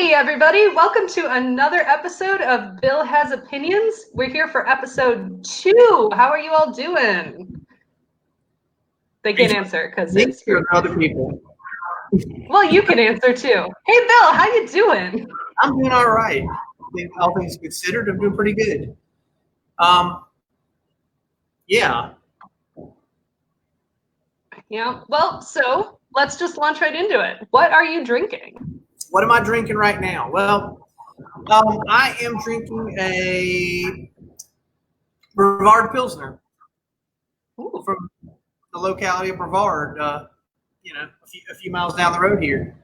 Hey everybody, welcome to another episode of Bill Has Opinions. We're here for episode 2. How are you all doing? They can't answer because it's other people. Well, you can answer too. Hey Bill, how you doing? I'm doing all right. I think all things considered, I'm doing pretty good. Yeah. Yeah, well, so let's just launch right into it. What are you drinking? What am I drinking right now? Well, I am drinking a Brevard Pilsner. Ooh. From the locality of Brevard, a few miles down the road here.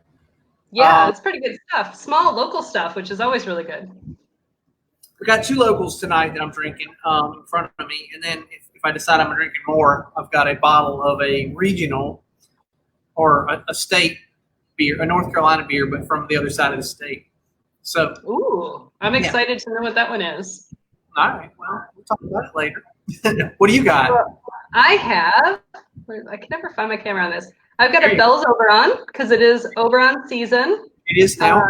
Yeah, it's pretty good stuff. Small local stuff, which is always really good. We got 2 locals tonight that I'm drinking in front of me, and then if I decide I'm drinking more, I've got a bottle of a regional or a state beer, a North Carolina beer, but from the other side of the state. So, ooh, I'm excited to know what that one is. All right, well, we'll talk about it later. What do you got? I can never find my camera on this. I've got a Bell's Oberon because it is Oberon season. It is now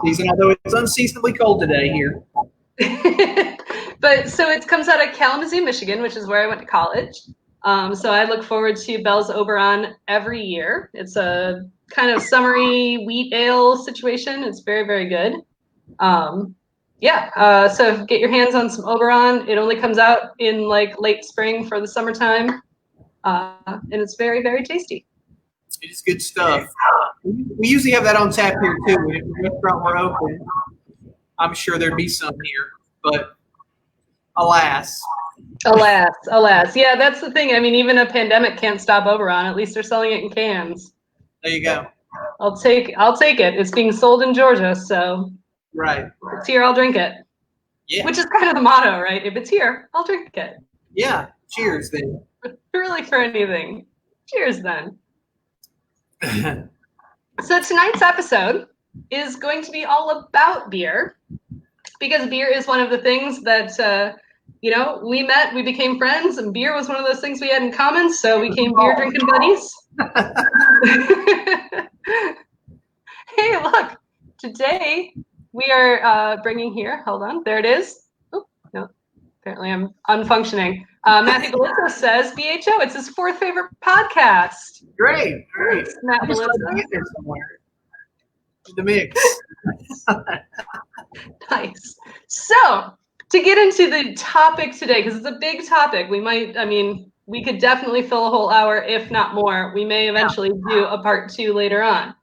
season, although it's unseasonably cold today here. But so it comes out of Kalamazoo, Michigan, which is where I went to college. So I look forward to Bell's Oberon every year. It's a kind of summery wheat ale situation. It's very, very good. So get your hands on some Oberon. It only comes out in like late spring for the summertime. And it's very, very tasty. It is good stuff. We usually have that on tap here too. If the restaurant were open, I'm sure there'd be some here, but alas. Yeah, that's the thing. I mean, even a pandemic can't stop Oberon. At least they're selling it in cans. There you go. I'll take it. It's being sold in Georgia, so right. If it's here, I'll drink it. Yeah. Which is kind of the motto, right? If it's here, I'll drink it. Yeah. Cheers then. Really for anything. Cheers then. So tonight's episode is going to be all about beer, because beer is one of the things that we met, we became friends, and beer was one of those things we had in common, so we became beer drinking buddies. Hey, look, today we are bringing here, hold on, there it is. Oh, no, apparently I'm unfunctioning. Matthew Belizzo says BHO, it's his 4th favorite podcast. Great. Matt Belizzo. Somewhere in the mix. Nice. So, to get into the topic today, because it's a big topic, we could definitely fill a whole hour, if not more. We may eventually do a part 2 later on.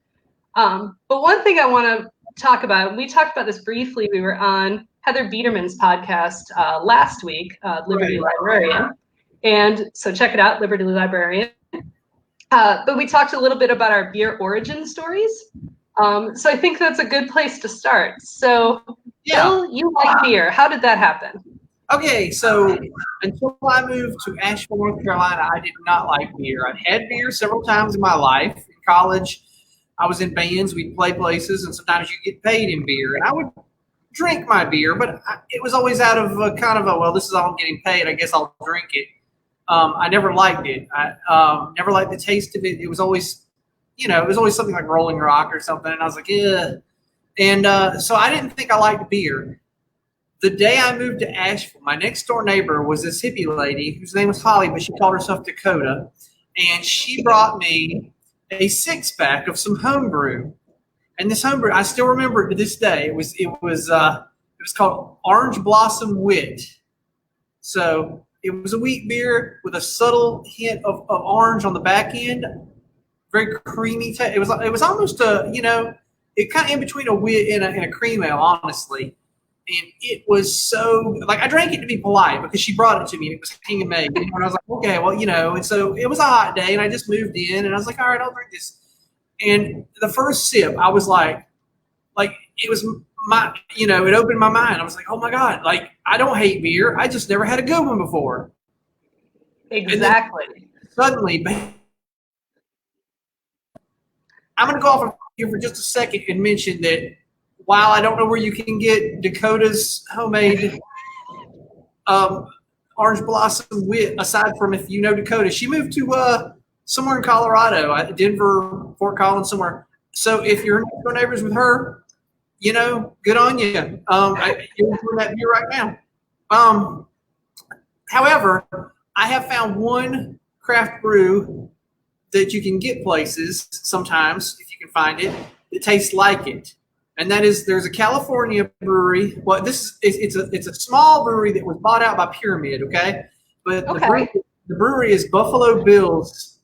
But one thing I want to talk about, we talked about this briefly, we were on Heather Biederman's podcast last week, Liberty Librarian. And so check it out, Liberty Librarian. But we talked a little bit about our beer origin stories. So I think that's a good place to start. So, Bill, you like beer. How did that happen? Okay, so until I moved to Asheville, North Carolina, I did not like beer. I'd had beer several times in my life. In college, I was in bands. We'd play places, and sometimes you get paid in beer. And I would drink my beer, but it was always out of well, this is all I'm getting paid. I guess I'll drink it. I never liked it. I never liked the taste of it. It was always, something like Rolling Rock or something. And I was like, yeah. And so I didn't think I liked beer. The day I moved to Asheville, my next door neighbor was this hippie lady whose name was Holly, but she called herself Dakota. And she brought me a 6-pack of some homebrew. And this homebrew, I still remember it to this day. It was called Orange Blossom Wit. So it was a wheat beer with a subtle hint of orange on the back end. Very creamy. It was almost it kind of in between a wit and a cream ale, honestly. And it was so, I drank it to be polite because she brought it to me and it was hanging made. And I was like, okay, well, and so it was a hot day and I just moved in and I was like, all right, I'll drink this. And the first sip, I was like it was it opened my mind. I was like, oh my God, I don't hate beer. I just never had a good one before. Exactly. Suddenly, I'm going to go off here for just a second and mention that while I don't know where you can get Dakota's homemade Orange Blossom Wit, aside from if you know Dakota, she moved to somewhere in Colorado, Denver, Fort Collins, somewhere. So if you're neighbors with her, good on you. You're doing that beer right now. However, I have found one craft brew that you can get places sometimes, if you can find it, that tastes like it. And that is, there's a California brewery. Well, it's a small brewery that was bought out by Pyramid, okay? But the brewery is Buffalo Bill's.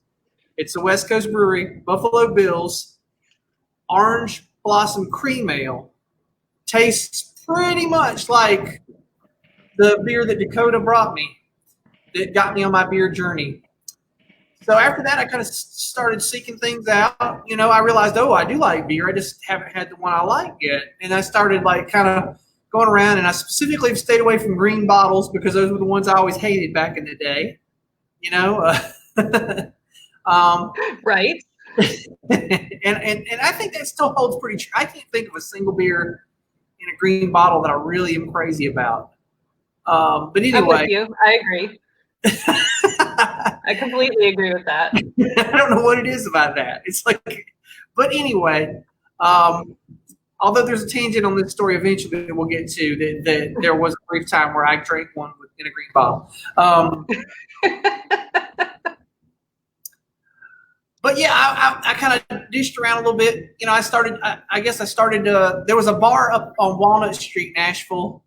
It's a West Coast brewery, Buffalo Bill's Orange Blossom Cream Ale. Tastes pretty much like the beer that Dakota brought me that got me on my beer journey. So after that, I kind of started seeking things out. I realized, I do like beer. I just haven't had the one I like yet. And I started kind of going around, and I specifically stayed away from green bottles because those were the ones I always hated back in the day. Right. and I think that still holds pretty true. I can't think of a single beer in a green bottle that I really am crazy about. But anyway, I'm with you. I agree. I completely agree with that. I don't know what it is about that. It's but anyway, although there's a tangent on this story eventually that we'll get to, that there was a brief time where I drank one in a green bottle. But yeah, I kind of dished around a little bit. I guess I started, there was a bar up on Walnut Street, Nashville.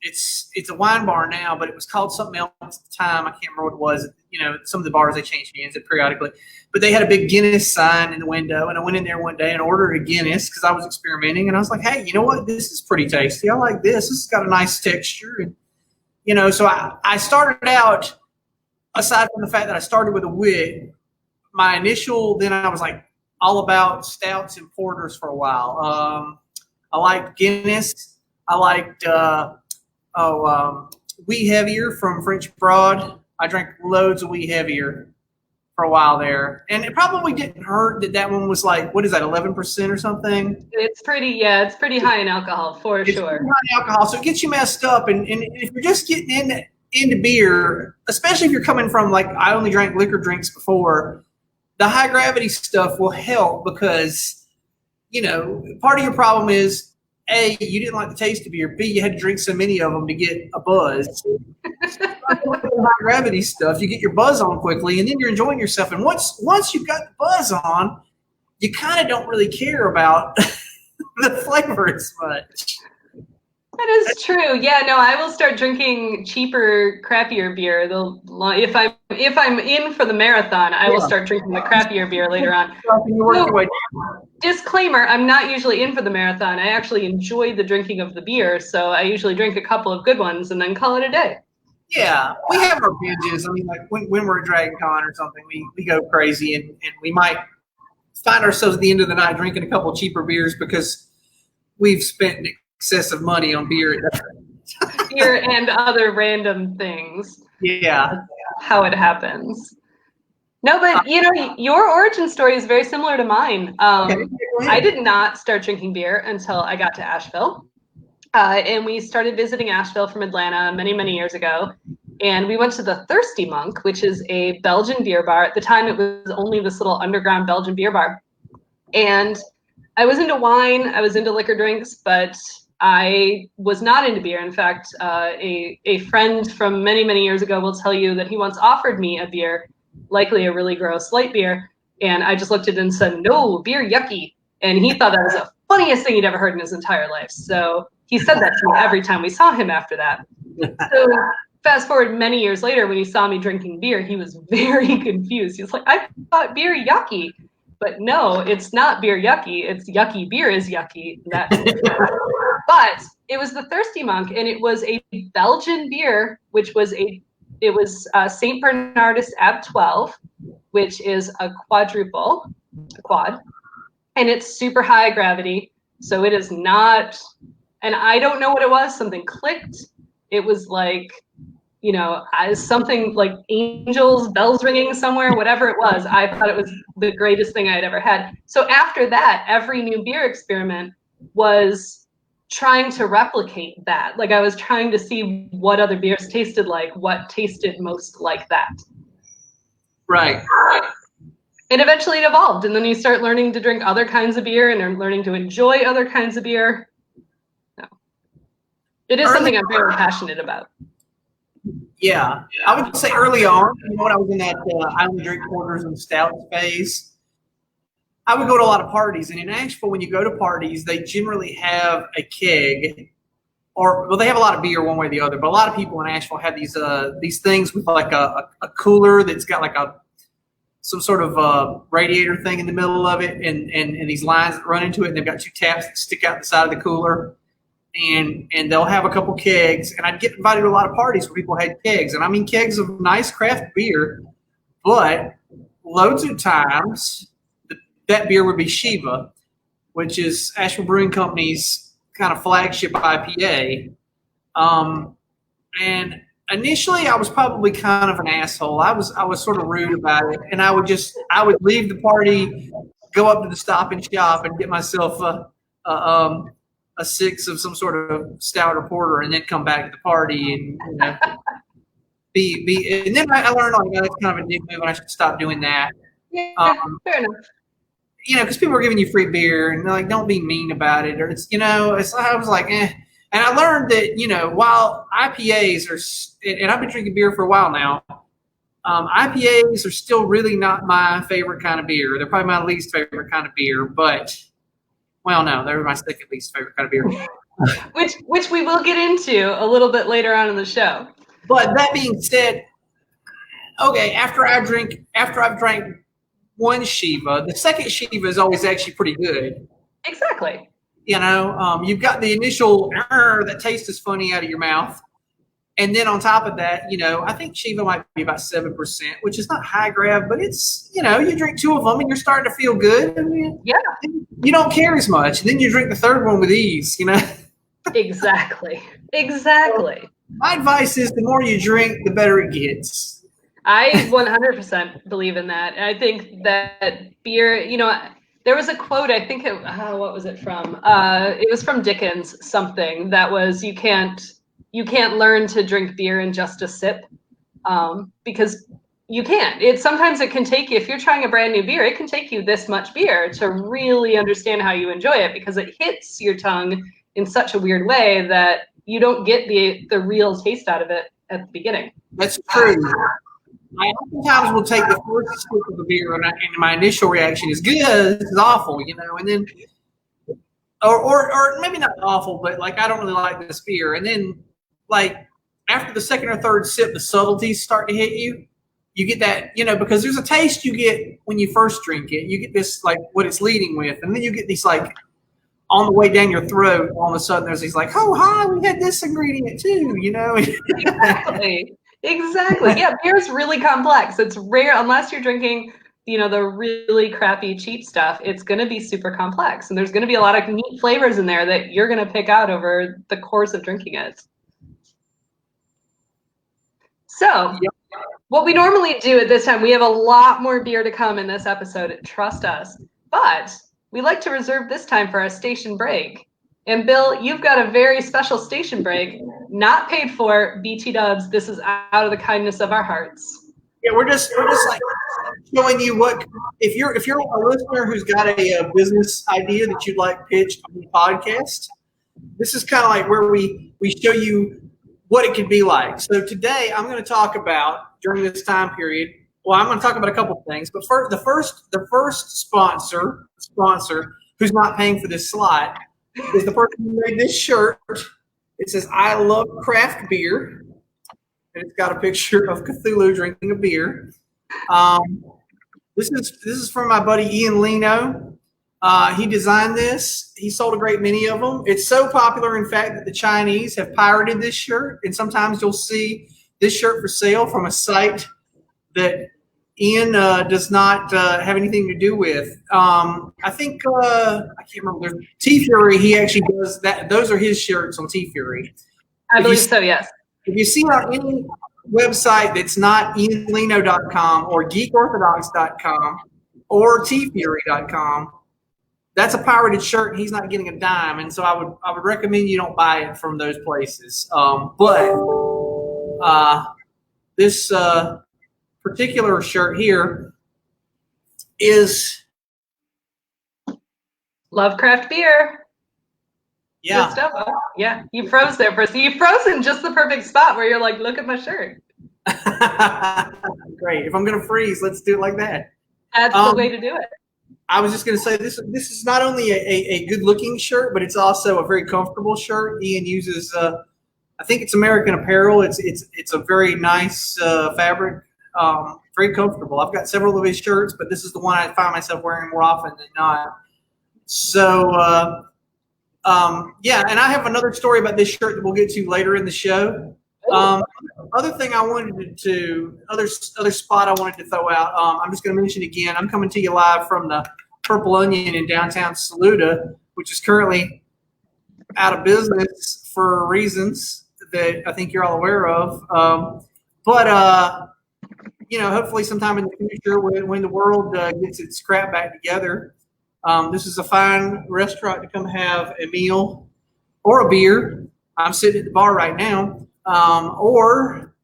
It's a wine bar now, but it was called something else at the time. I can't remember what it was. Some of the bars, they change hands periodically. But they had a big Guinness sign in the window, and I went in there one day and ordered a Guinness because I was experimenting. And I was like, hey, you know what? This is pretty tasty. I like this. This has got a nice texture. And, so I started out, aside from the fact that I started with a wit, my initial, then I was all about stouts and porters for a while. I liked Guinness. I liked Wee Heavier from French Broad. I drank loads of Wee Heavier for a while there. And it probably didn't hurt that one was what is that, 11% or something? It's pretty high in alcohol, for it's sure. Pretty high in alcohol, so it gets you messed up. And if you're just getting into beer, especially if you're coming from I only drank liquor drinks before, the high gravity stuff will help because, part of your problem is, A, you didn't like the taste of beer. B, you had to drink so many of them to get a buzz. High gravity stuff, you get your buzz on quickly, and then you're enjoying yourself. And once you've got the buzz on, you kind of don't really care about the flavor as much. That is true. Yeah, no, I will start drinking cheaper, crappier beer. If I'm in for the marathon, I will start drinking the crappier beer later on. Disclaimer, I'm not usually in for the marathon. I actually enjoy the drinking of the beer, so I usually drink a couple of good ones and then call it a day. Yeah, we have our binges. I mean, when we're at Dragon Con or something, we go crazy, and we might find ourselves at the end of the night drinking a couple cheaper beers because we've spent excessive money on beer. Beer and other random things. Yeah. That's how it happens. No, but your origin story is very similar to mine. I did not start drinking beer until I got to Asheville. And we started visiting Asheville from Atlanta many, many years ago. And we went to the Thirsty Monk, which is a Belgian beer bar. At the time, it was only this little underground Belgian beer bar. And I was into wine. I was into liquor drinks, but I was not into beer. In fact, a friend from many, many years ago will tell you that he once offered me a beer, likely a really gross light beer. And I just looked at it and said, no, beer, yucky. And he thought that was the funniest thing he'd ever heard in his entire life. So he said that to me every time we saw him after that. So fast forward many years later, when he saw me drinking beer, he was very confused. He was like, I thought beer yucky. But no, it's not beer yucky. It's yucky beer is yucky. But it was the Thirsty Monk, and it was a Belgian beer, which was St. Bernardus Ab 12, which is a quad, and it's super high gravity. So it is not, and I don't know what it was. Something clicked. It was something like angels, bells ringing somewhere, whatever it was. I thought it was the greatest thing I'd ever had. So after that, every new beer experiment was trying to replicate that. I was trying to see what other beers tasted like, what tasted most like that. Right. And eventually it evolved, and then you start learning to drink other kinds of beer and learning to enjoy other kinds of beer. No. It is something I'm very passionate about. Yeah, I would say early on, when I was in that I only drink porters and stouts phase, I would go to a lot of parties. And in Nashville, when you go to parties, they generally have a keg, or they have a lot of beer one way or the other. But a lot of people in Nashville have these things with like a cooler that's got like some sort of radiator thing in the middle of it, and these lines that run into it, and they've got two taps that stick out the side of the cooler, and they'll have a couple kegs, and I'd get invited to a lot of parties where people had kegs, and I mean kegs of nice craft beer, but loads of times that beer would be Shiva, which is Asheville Brewing Company's kind of flagship IPA, and initially, I was probably kind of an asshole. I was sort of rude about it, and I would leave the party, go up to the Stop and Shop, and get myself a six of some sort of stout or porter, and then come back to the party and be. And then I learned like that's kind of a dick move, and I should stop doing that. Yeah, fair enough. Because people are giving you free beer, and they're like, don't be mean about it, or it's I was like, eh. And I learned that, while IPAs are, and I've been drinking beer for a while now, IPAs are still really not my favorite kind of beer. They're probably my least favorite kind of beer, but, well, no, they're my second least favorite kind of beer. which we will get into a little bit later on in the show. But that being said, okay, after I've drank one Shiva, the second Shiva is always actually pretty good. Exactly. You've got the initial that taste is funny out of your mouth. And then on top of that, I think Shiva might be about 7%, which is not high grab, but it's, you drink two of them and you're starting to feel good. Yeah. You don't care as much. And then you drink the third one with ease, Exactly. Exactly. So my advice is the more you drink, the better it gets. I 100% believe in that. And I think that beer, there was a quote, I think what was it from? It was from Dickens, something that was, you can't learn to drink beer in just a sip, because you can't. Sometimes it can take you, if you're trying a brand new beer, it can take you this much beer to really understand how you enjoy it, because it hits your tongue in such a weird way that you don't get the real taste out of it at the beginning. That's true. I oftentimes will take the first sip of the beer, and my initial reaction is, good, this is awful, and then, or maybe not awful, but like, I don't really like this beer. And then, like, after the second or third sip, the subtleties start to hit you. You get that, because there's a taste you get when you first drink it. You get this, like, what it's leading with, and then you get these, like, on the way down your throat, all of a sudden there's these, like, oh, hi, we had this ingredient too, Exactly. Exactly. Yeah, beer is really complex. It's rare, unless you're drinking, the really crappy, cheap stuff. It's going to be super complex, and there's going to be a lot of neat flavors in there that you're going to pick out over the course of drinking it. So, what we normally do at this time, we have a lot more beer to come in this episode, trust us, but we like to reserve this time for our station break. And Bill, you've got a very special station break, not paid for, BT Dubs. This is out of the kindness of our hearts. Yeah, we're just like showing you what, if you're a listener who's got a business idea that you'd like pitched on the podcast, this is kind of like where we show you what it could be like. So today I'm going to talk about, during this time period, I'm going to talk about a couple of things. But first, the first sponsor who's not paying for this slot is the person who made this shirt. It says, I love craft beer. And it's got a picture of Cthulhu drinking a beer. This is from my buddy Ian Lino. He designed this. He sold a great many of them. It's so popular, in fact, that the Chinese have pirated this shirt. And sometimes you'll see this shirt for sale from a site that Ian does not have anything to do with. I think, I can't remember. There's T Fury. He actually does that. Those are his shirts on T Fury. I believe so, yes. If you see on any website that's not ianlino.com or geekorthodox.com or tfury.com, that's a pirated shirt. He's not getting a dime. And so I would recommend you don't buy it from those places. But this particular shirt here is Lovecraft beer. yeah. Good stuff. Oh, yeah, you froze there for a second. You froze in just the perfect spot where you're like, look at my shirt. Great. If I'm gonna freeze, let's do it like that. That's the way to do it. I was just gonna say this is not only a good looking shirt, but it's also a very comfortable shirt. Ian uses I think it's American Apparel. It's a very nice fabric. Very comfortable. I've got several of his shirts, but this is the one I find myself wearing more often than not. So yeah, and I have another story about this shirt that we'll get to later in the show. Other thing I wanted to other spot I wanted to throw out. I'm just going to mention again. I'm coming to you live from the Purple Onion in downtown Saluda, which is currently out of business for reasons that I think you're all aware of. But hopefully sometime in the future, when the world gets its crap back together, this is a fine restaurant to come have a meal or a beer. I'm sitting at the bar right now. Or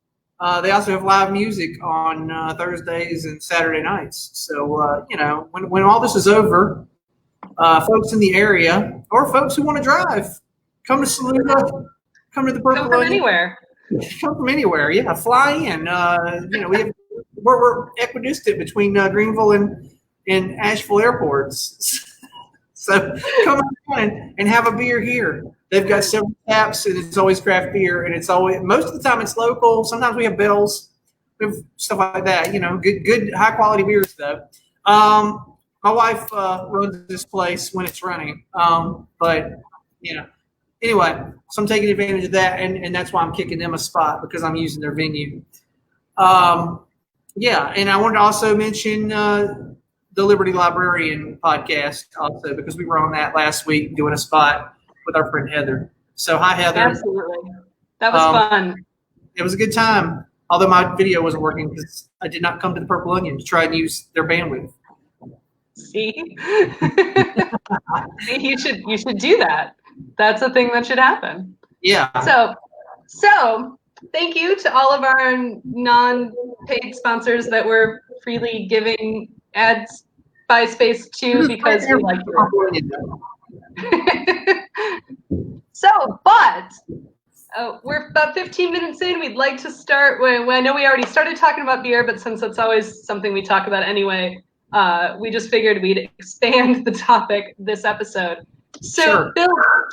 they also have live music on Thursdays and Saturday nights. So, when all this is over, folks in the area or folks who want to drive, come to Saluda, come to the Purple Onion. Come from anywhere. Come from anywhere, yeah. Fly in. We're equidistant between Greenville and Asheville airports. So come on and have a beer here. They've got several taps, and it's always craft beer, and it's always most of the time it's local. Sometimes we have Bells, we have stuff like that. Good high quality beers though. My wife runs this place when it's running, but anyway, so I'm taking advantage of that, and that's why I'm kicking them a spot because I'm using their venue. Yeah, and I wanted to also mention the Liberty Librarian podcast also because we were on that last week doing a spot with our friend Heather. So hi, Heather. Absolutely. That was fun. It was a good time, although my video wasn't working because I did not come to the Purple Onion to try and use their bandwidth. See? You should do that. That's a thing that should happen. Yeah. So thank you to all of our non-paid sponsors that we're freely giving ads by space to because we like you. But we're about 15 minutes in. We'd like to start when I know we already started talking about beer, but since it's always something we talk about anyway, we just figured we'd expand the topic this episode. So, sure. Bill,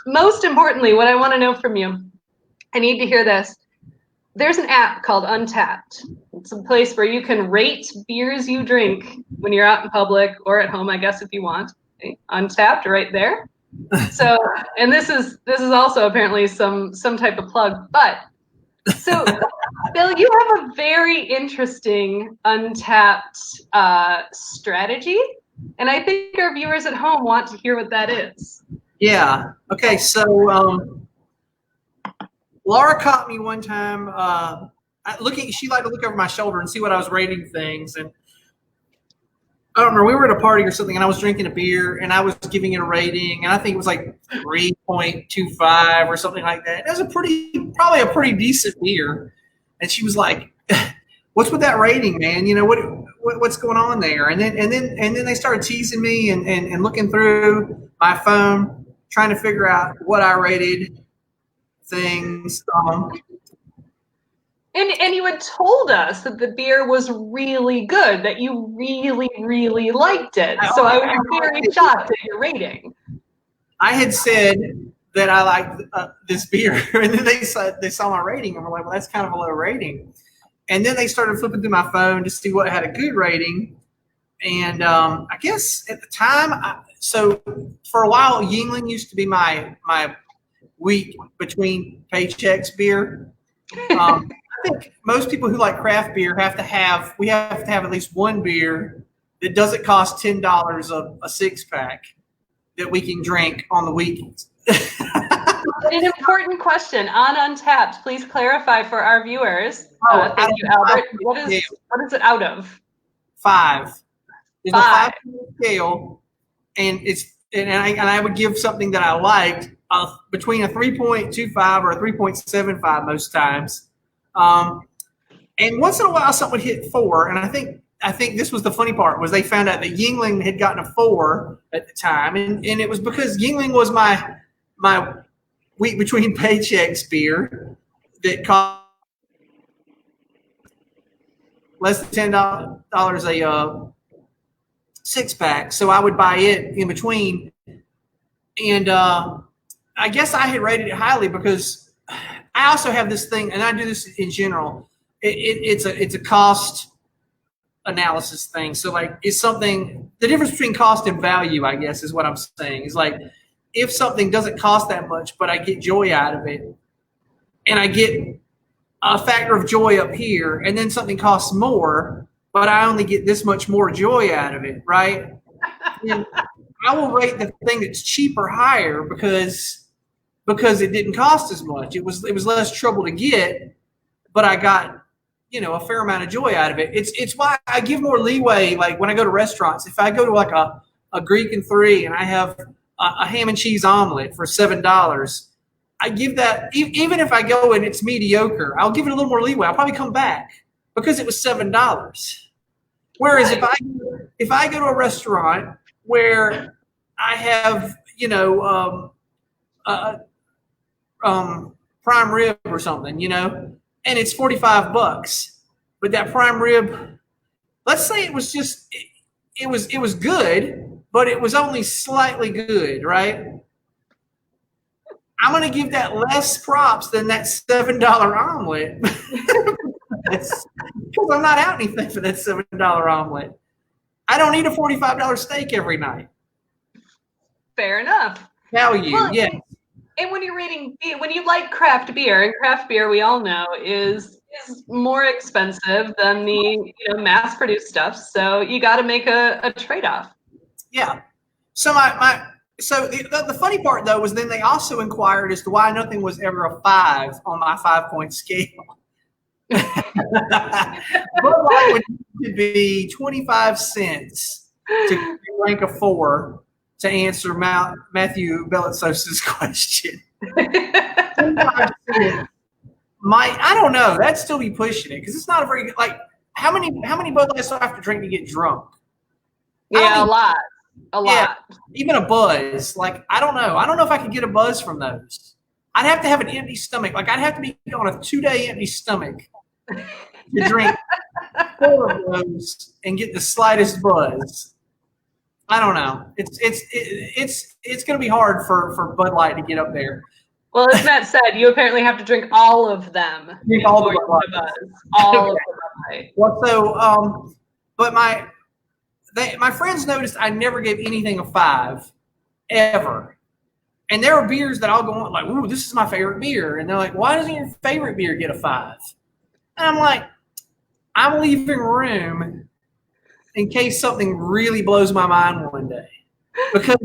most importantly, what I want to know from you, I need to hear this. There's an app called Untapped. It's a place where you can rate beers you drink when you're out in public or at home, I guess, if you want. Okay. Untapped right there. So, and this is also apparently some type of plug. But so, Bill, you have a very interesting Untapped strategy, and I think our viewers at home want to hear what that is. Yeah. Okay. So. Laura caught me one time she liked to look over my shoulder and see what I was rating things. And I don't remember, we were at a party or something and I was drinking a beer and I was giving it a rating and I think it was like 3.25 or something like that. It was probably a pretty decent beer. And she was like, what's with that rating, man? What's going on there? And then they started teasing me and looking through my phone, trying to figure out what I rated things. And you had told us that the beer was really good, that you really, really liked it. So I was very shocked at your rating. I had said that I liked this beer, and then they saw my rating and were like, well, that's kind of a low rating. And then they started flipping through my phone to see what had a good rating. And I guess at the time, so for a while, Yuengling used to be my week between paychecks beer. I think most people who like craft beer have to have at least one beer that doesn't cost $10 a six pack that we can drink on the weekends. An important question on Untapped. Please clarify for our viewers. Thank you, Albert. What is it out of? 5. There's 5. a 5 scale, and I would give something that I liked between a 3.25 or a 3.75 most times. And once in a while, something would hit 4. And I think I think this was the funny part, was they found out that Yingling had gotten a 4 at the time, and it was because Yingling was my week between paychecks beer that cost less than $10 a 6-pack. So I would buy it in between, and I guess I had rated it highly because I also have this thing, and I do this in general. It's a cost analysis thing. So like, it's something, the difference between cost and value, I guess, is what I'm saying. Is like, if something doesn't cost that much, but I get joy out of it, and I get a factor of joy up here, and then something costs more, but I only get this much more joy out of it, right? And I will rate the thing that's cheaper higher because it didn't cost as much. It was less trouble to get, but I got, a fair amount of joy out of it. It's why I give more leeway. Like when I go to restaurants, if I go to like a Greek and 3 and I have a ham and cheese omelet for $7, I give that, even if I go and it's mediocre, I'll give it a little more leeway. I'll probably come back because it was $7. Whereas if I go to a restaurant where I have, prime rib or something, and it's $45, but that prime rib, let's say it was just, it was good, but it was only slightly good, right? I'm going to give that less props than that $7 omelet because I'm not out anything for that $7 omelet. I don't eat a $45 steak every night. Fair enough. Value, well, yeah. And when you're rating, when you like craft beer, and craft beer, we all know, is more expensive than the mass-produced stuff. So you got to make a trade-off. Yeah. So so the funny part though was then they also inquired as to why nothing was ever a 5 on my 5-point scale. Bud Light would be 25 cents to rank a 4. To answer Matthew Belitsos's question. I don't know. That'd still be pushing it because it's not a very good. Like, how many Bud Lights do I have to drink to get drunk? Yeah, a lot. Even a buzz. Like, I don't know. I don't know if I could get a buzz from those. I'd have to have an empty stomach. Like, I'd have to be on a 2-day empty stomach to drink 4 of those and get the slightest buzz. I don't know. It's going to be hard for Bud Light to get up there. Well, as Matt said, you apparently have to drink all of them. Drink all the Bud Light. All of the Bud Light. Well, so, but my friends noticed I never gave anything a 5, ever. And there are beers that I'll go on like, ooh, this is my favorite beer. And they're like, why doesn't your favorite beer get a 5? And I'm like, I'm leaving room in case something really blows my mind one day. Because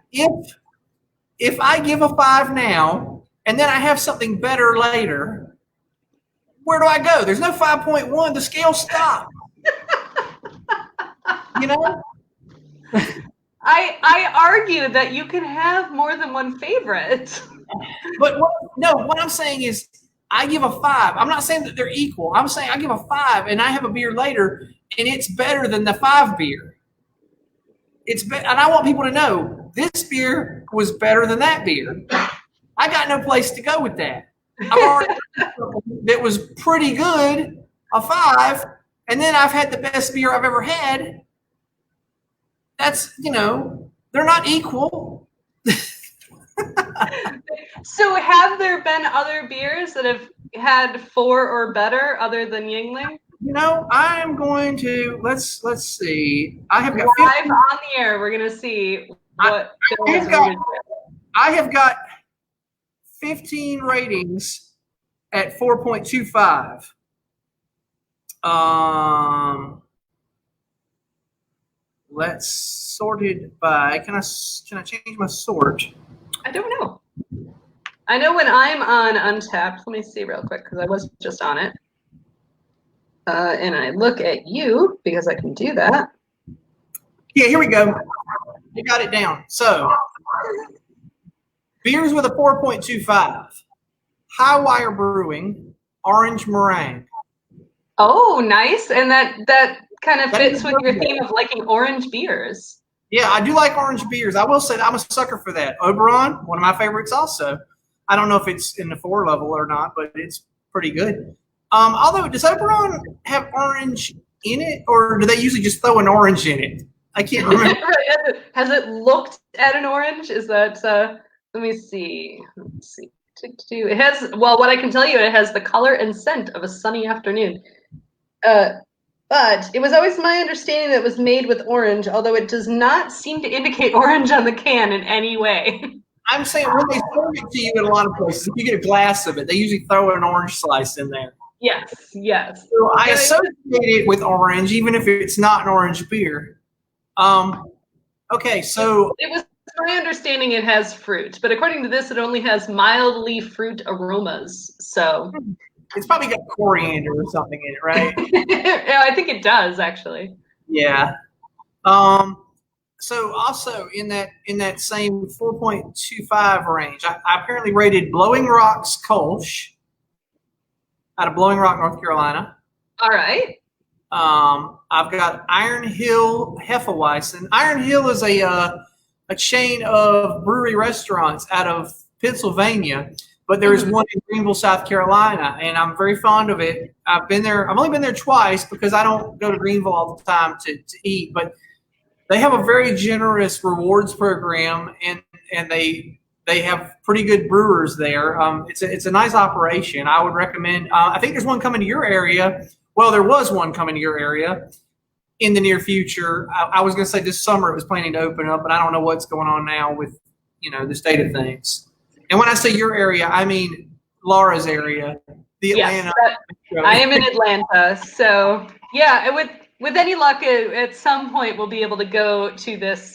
if I give a 5 now and then I have something better later, where do I go? There's no 5.1. The scale stops. I argue that you can have more than one favorite. But what I'm saying is I give a 5. I'm not saying that they're equal. I'm saying I give a 5 and I have a beer later and it's better than the 5 beer. And I want people to know this beer was better than that beer. I got no place to go with that. I've already that was pretty good, a 5, and then I've had the best beer I've ever had. That's, they're not equal. So have there been other beers that have had 4 or better other than Yingling? I'm going to let's see. I have got live on the air. We're gonna see what I have got 15 ratings at 4.25. Let's sort it by. Can I change my sort? I don't know. I know when I'm on Untapped. Let me see real quick because I was just on it. And I look at you because I can do that. Yeah, here we go. You got it down. So, beers with a 4.25. High Wire Brewing, Orange Meringue. Oh, nice. And that kind of That fits is with your theme of liking orange beers. Yeah, I do like orange beers. I will say that I'm a sucker for that. Oberon, one of my favorites also. I don't know if it's in the 4 level or not, but it's pretty good. Although, does Oberon have orange in it, or do they usually just throw an orange in it? I can't remember. Has it looked at an orange? Is that, let me see. Let's see. It has, well, what I can tell you, it has the color and scent of a sunny afternoon. But it was always my understanding that it was made with orange, although it does not seem to indicate orange on the can in any way. I'm saying when they serve it to you in a lot of places, if you get a glass of it, they usually throw an orange slice in there. Yes, yes. So I associate it with orange, even if it's not an orange beer. Okay, so it was my understanding it has fruit, but according to this, it only has mildly fruit aromas. So it's probably got coriander or something in it, right? Yeah, I think it does actually. Yeah. So also in that same 4.25 range, I apparently rated Blowing Rock's Kolsch out of Blowing Rock, North Carolina. All right. I've got Iron Hill Hefeweizen. Iron Hill is a chain of brewery restaurants out of Pennsylvania, but there is one in Greenville, South Carolina, and I'm very fond of it. I've been there. I've only been there twice because I don't go to Greenville all the time to eat, but they have a very generous rewards program, and they have pretty good brewers there. It's a nice operation. I would recommend. I think there's one coming to your area. Well, there was one coming to your area in the near future. I was going to say this summer it was planning to open up, but I don't know what's going on now with the state of things. And when I say your area, I mean Laura's area, the Atlanta. Yes, I am in Atlanta, so yeah, with any luck, at some point we'll be able to go to this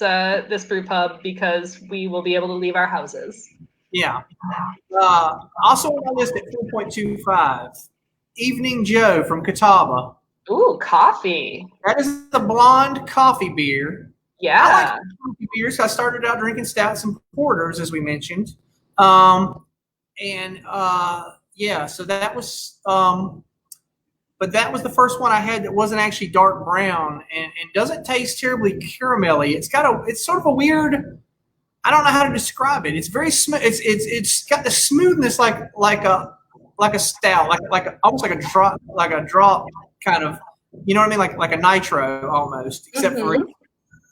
brew pub because we will be able to leave our houses. Yeah. Also on my list at 4.25, Evening Joe from Catawba. Ooh, coffee. That is the blonde coffee beer. Yeah. I like coffee beers. I started out drinking stouts and porters, as we mentioned. Yeah, so that was, but that was the first one I had that wasn't actually dark brown and doesn't taste terribly caramelly. It's sort of a weird, I don't know how to describe it. It's very smooth. It's got the smoothness like a stout, almost like a drop kind of, you know what I mean? Like a nitro almost, except for,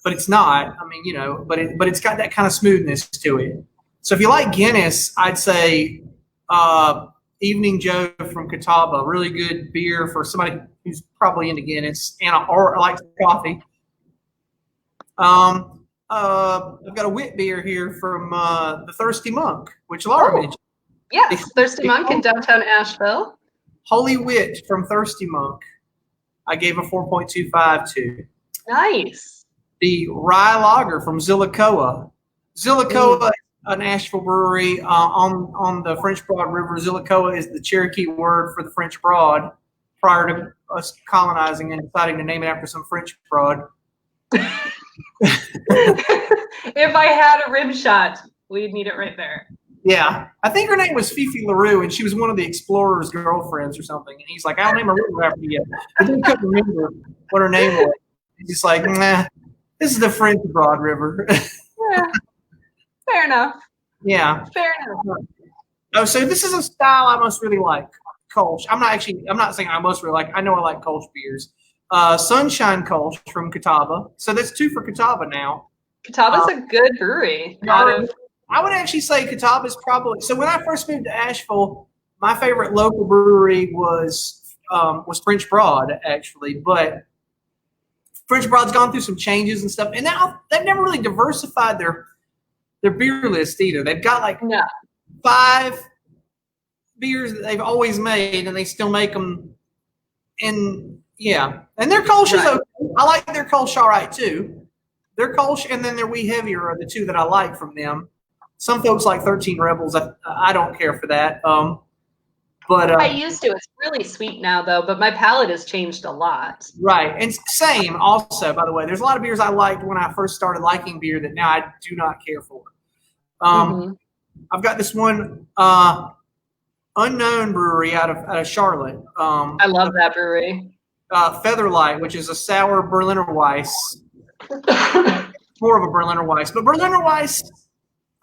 but it's not. I mean, but it's got that kind of smoothness to it. So if you like Guinness, I'd say Evening Joe from Catawba, really good beer for somebody who's probably into Guinness or likes coffee. I've got a wit beer here from the Thirsty Monk, which Laura mentioned. Yes, Thirsty Monk in downtown Asheville. Holy Wit from Thirsty Monk. I gave a 4.25 to. Nice. The Rye Lager from Zillicoa. Zillicoa is a Nashville brewery on the French Broad River. Zillicoa is the Cherokee word for the French Broad prior to us colonizing and deciding to name it after some French broad. If I had a rib shot, we'd need it right there. Yeah. I think her name was Fifi LaRue, and she was one of the explorer's girlfriends or something. And he's like, I'll name a river after you. But then he couldn't remember what her name was. He's just like, nah, this is the French Broad River. Yeah. Fair enough. Yeah. Fair enough. Oh, so this is a style I must really like. Kolsch. I'm not saying I must really like. I know I like Kolsch beers. Sunshine Kolsch from Catawba. So that's 2 for Catawba now. Catawba's a good brewery. I would actually say Catawba's probably. So when I first moved to Asheville, my favorite local brewery was French Broad, actually. But French Broad's gone through some changes and stuff, and now they've never really diversified their beer list either. They've got 5 beers that they've always made, and they still make them. And yeah, and their Kolsch is okay. I like their Kolsch all right too. Their Kolsch and then their Wee Heavier are the 2 that I like from them. Some folks like 13 Rebels. I don't care for that. But I used to. It's really sweet now, though. But my palate has changed a lot. Right, and same. Also, by the way, there's a lot of beers I liked when I first started liking beer that now I do not care for. I've got this one unknown brewery out of Charlotte. I love that brewery. Featherlight, which is a sour Berliner Weiss. More of a Berliner Weiss. But Berliner Weiss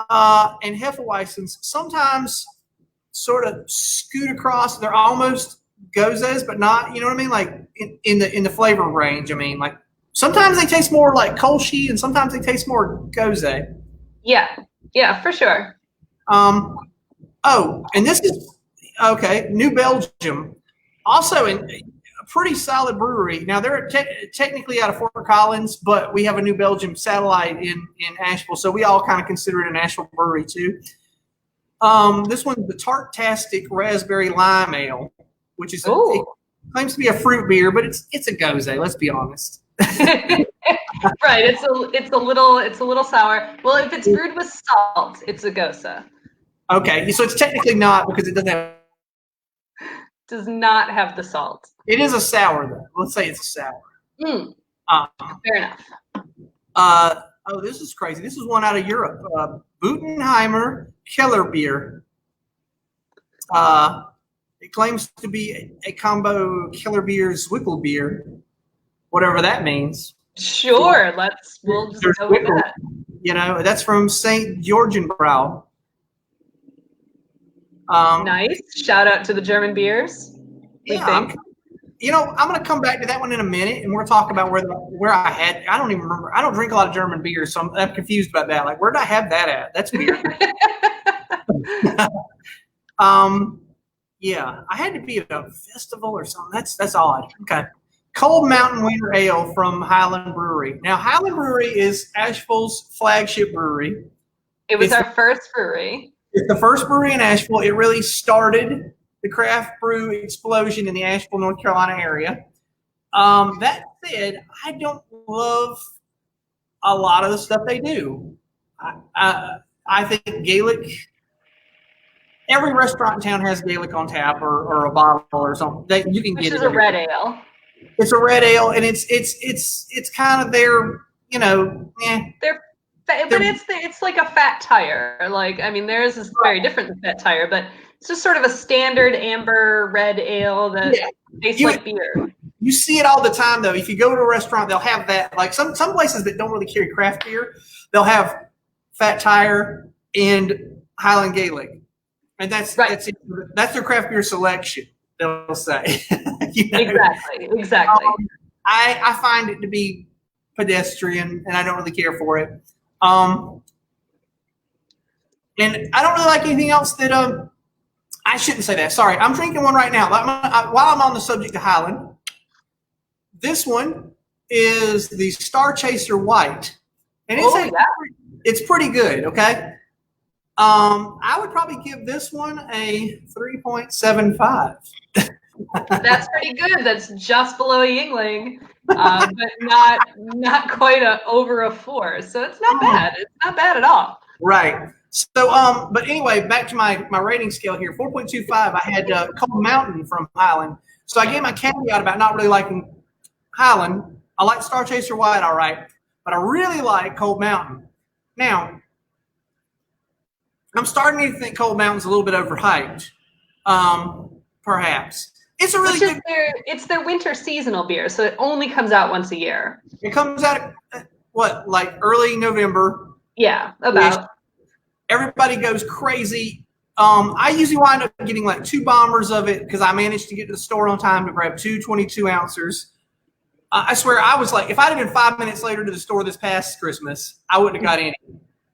and Hefeweizens sometimes sort of scoot across. They're almost gozes, but not, you know what I mean? Like in the flavor range. I mean, like sometimes they taste more like Kolsch and sometimes they taste more gose. Yeah, for sure. Oh, and this is okay. New Belgium, also a pretty solid brewery. Now they're technically out of Fort Collins, but we have a New Belgium satellite in Asheville, so we all kind of consider it an Asheville brewery too. This one's the Tartastic Raspberry Lime Ale, which is it claims to be a fruit beer, but it's a gose. Let's be honest. Right, it's a little sour. Well, if it's brewed with salt, it's a gose. Okay, so it's technically not because it does not have the salt. It is a sour though. Let's say it's a sour. Fair enough. Oh, this is crazy. This is one out of Europe. Butenheimer Kellerbier. It claims to be a combo Kellerbier Zwickelbier, whatever that means. Sure, we'll just go with that. You know, that's from St. Georgenbrau. Nice. Shout out to the German beers. Yeah, I'm going to come back to that one in a minute, and we're talking about where I had. I don't even remember. I don't drink a lot of German beers, so I'm confused about that. Like, where did I have that at? That's weird. Yeah, I had to be at a festival or something. That's odd. Okay. Cold Mountain Winter Ale from Highland Brewery. Now, Highland Brewery is Asheville's flagship brewery. It was our first brewery. It's the first brewery in Asheville. It really started the craft brew explosion in the Asheville, North Carolina area. That said, I don't love a lot of the stuff they do. I think Gaelic. Every restaurant in town has Gaelic on tap or a bottle or something. You can get it. Which is a red ale. It's a red ale, and it's kind of their, you know, but it's like a fat tire. Like, I mean, theirs is very different than fat tire, but it's just sort of a standard amber red ale that tastes like beer. You see it all the time, though. If you go to a restaurant, they'll have that. Like some places that don't really carry craft beer, they'll have fat tire and Highland Gaelic, and that's their craft beer selection. They'll say. You know? Exactly. I find it to be pedestrian, and I don't really care for it. And I don't really like anything else that I shouldn't say that. Sorry, I'm drinking one right now. While I'm on the subject of Highland, this one is the Star Chaser White, and it's pretty good. Okay, I would probably give this one a 3.75. That's pretty good. That's just below a Yingling, but not quite over a 4. So it's not bad. It's not bad at all. Right. So, but anyway, back to my rating scale here. 4.25. I had Cold Mountain from Highland. So I gave my caveat about not really liking Highland. I like Star Chaser White, all right, but I really like Cold Mountain. Now, I'm starting to think Cold Mountain's a little bit overhyped, perhaps. It's a really good. It's their winter seasonal beer, so it only comes out once a year. It comes out like early November. Yeah, about. Everybody goes crazy. I usually wind up getting like 2 bombers of it because I managed to get to the store on time to grab 2 22-ounces. I swear, I was like, if I'd have been 5 minutes later to the store this past Christmas, I wouldn't have got any.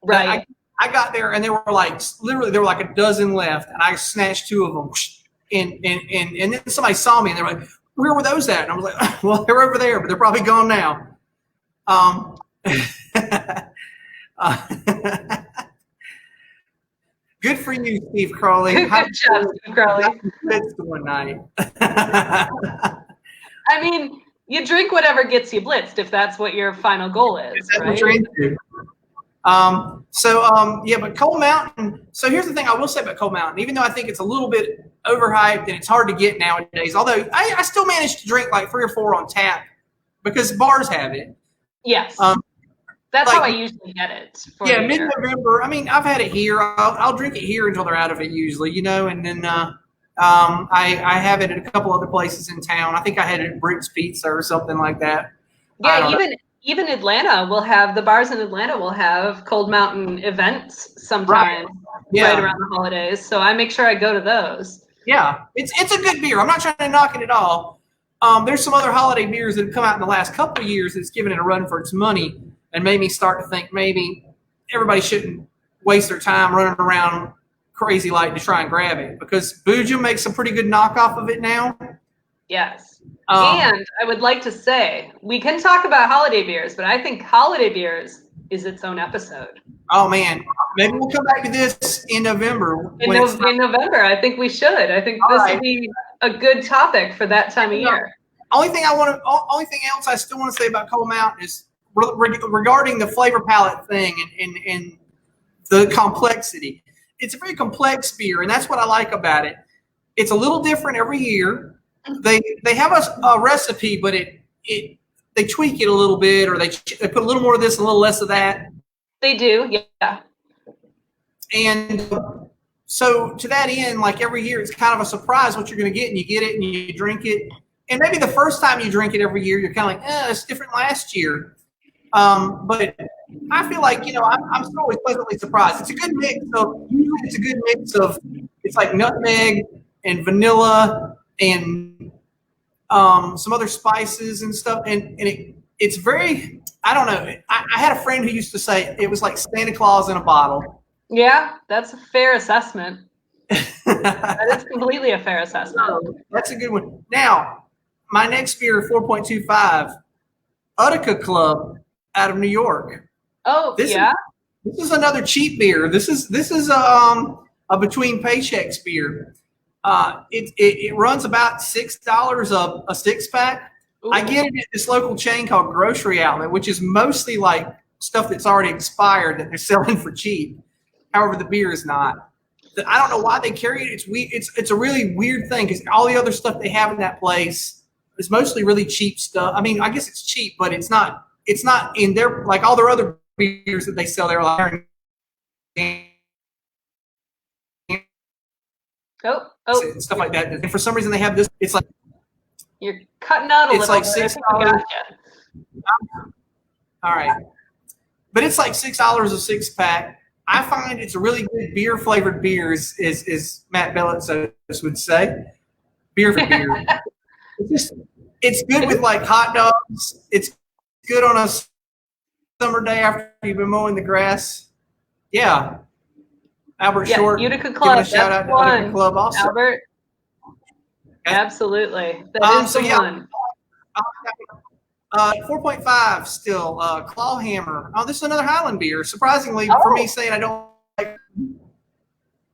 Right. I got there and there were like a dozen left, and I snatched 2 of them. And then somebody saw me and they're like, "Where were those at?" And I was like, "Well, they're over there, but they're probably gone now." Good for you, Steve Crowley. Good job, Steve Crowley. One night. I mean, you drink whatever gets you blitzed if that's what your final goal is, that's right? What you're into. But Cold Mountain. So here's the thing I will say about Cold Mountain. Even though I think it's a little bit overhyped and it's hard to get nowadays, although I still manage to drink like 3 or 4 on tap because bars have it. Yes. That's how I usually get it. Mid-November. I mean, I've had it here. I'll drink it here until they're out of it usually, you know, and then I have it at a couple other places in town. I think I had it at Brick's Pizza or something like that. Yeah, even Atlanta will have the bars in Atlanta will have Cold Mountain events sometime right around the holidays. So I make sure I go to those. Yeah, it's a good beer. I'm not trying to knock it at all. There's some other holiday beers that have come out in the last couple of years that's given it a run for its money and made me start to think maybe everybody shouldn't waste their time running around crazy like to try and grab it, because Boojum makes a pretty good knockoff of it now. Yes. And I would like to say, we can talk about holiday beers, but I think holiday beers is its own episode. Oh, man. Maybe we'll come back to this in November. In November, I think we should. I think this would be a good topic for that time of year. Only thing else I still want to say about Cold Mountain is regarding the flavor palette thing and the complexity. It's a very complex beer, and that's what I like about it. It's a little different every year. They have a recipe, but they tweak it a little bit, or they put a little more of this, a little less of that. They do, yeah. And so to that end, like every year, it's kind of a surprise what you're going to get, and you get it and you drink it. And maybe the first time you drink it every year, you're kind of like, it's different last year. But I feel like, I'm still always pleasantly surprised. It's a good mix of, it's like nutmeg and vanilla and some other spices and stuff. And it's very, I don't know. I had a friend who used to say it was like Santa Claus in a bottle. Yeah, that's a fair assessment. That is completely a fair assessment. That's a good one. Now, my next beer, 4.25, Utica Club out of New York. Oh, this is another cheap beer. This is a between paychecks beer. It runs about $6 a six pack. Ooh. I get it at this local chain called Grocery Outlet, which is mostly like stuff that's already expired that they're selling for cheap. However, the beer is not. I don't know why they carry it. It's a really weird thing, because all the other stuff they have in that place is mostly really cheap stuff. I mean, I guess it's cheap, but it's not in their, like all their other beers that they sell there. Like, stuff like that. And for some reason they have this. It's like you're cutting out a little. It's like $6. All right, but it's like $6 a six pack. I find it's a really good beer flavored beer, is Matt Bellitz would say. Beer for beer. It's good with like hot dogs. It's good on a summer day after you've been mowing the grass. Yeah. Albert Short. Utica Club. Give a shout out to Utica Club also. Albert. Absolutely. That is the one. 4.5 still. Clawhammer. Oh, this is another Highland beer. Surprisingly, for me saying I don't like.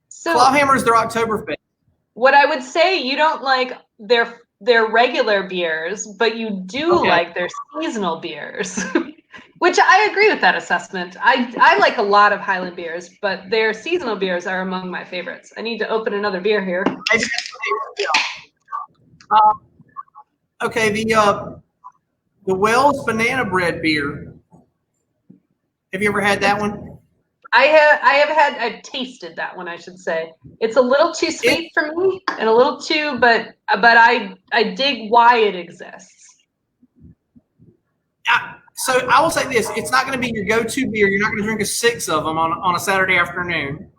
So Clawhammer is their Oktoberfest. What I would say, you don't like their regular beers, but you do like their seasonal beers. Which I agree with that assessment. I like a lot of Highland beers, but their seasonal beers are among my favorites. I need to open another beer here. Okay, the Wells Banana Bread beer. Have you ever had that one? I've tasted that one, I should say. It's a little too sweet for me, and a little too, but I dig why it exists. So I will say this: it's not going to be your go-to beer. You're not going to drink a six of them on a Saturday afternoon.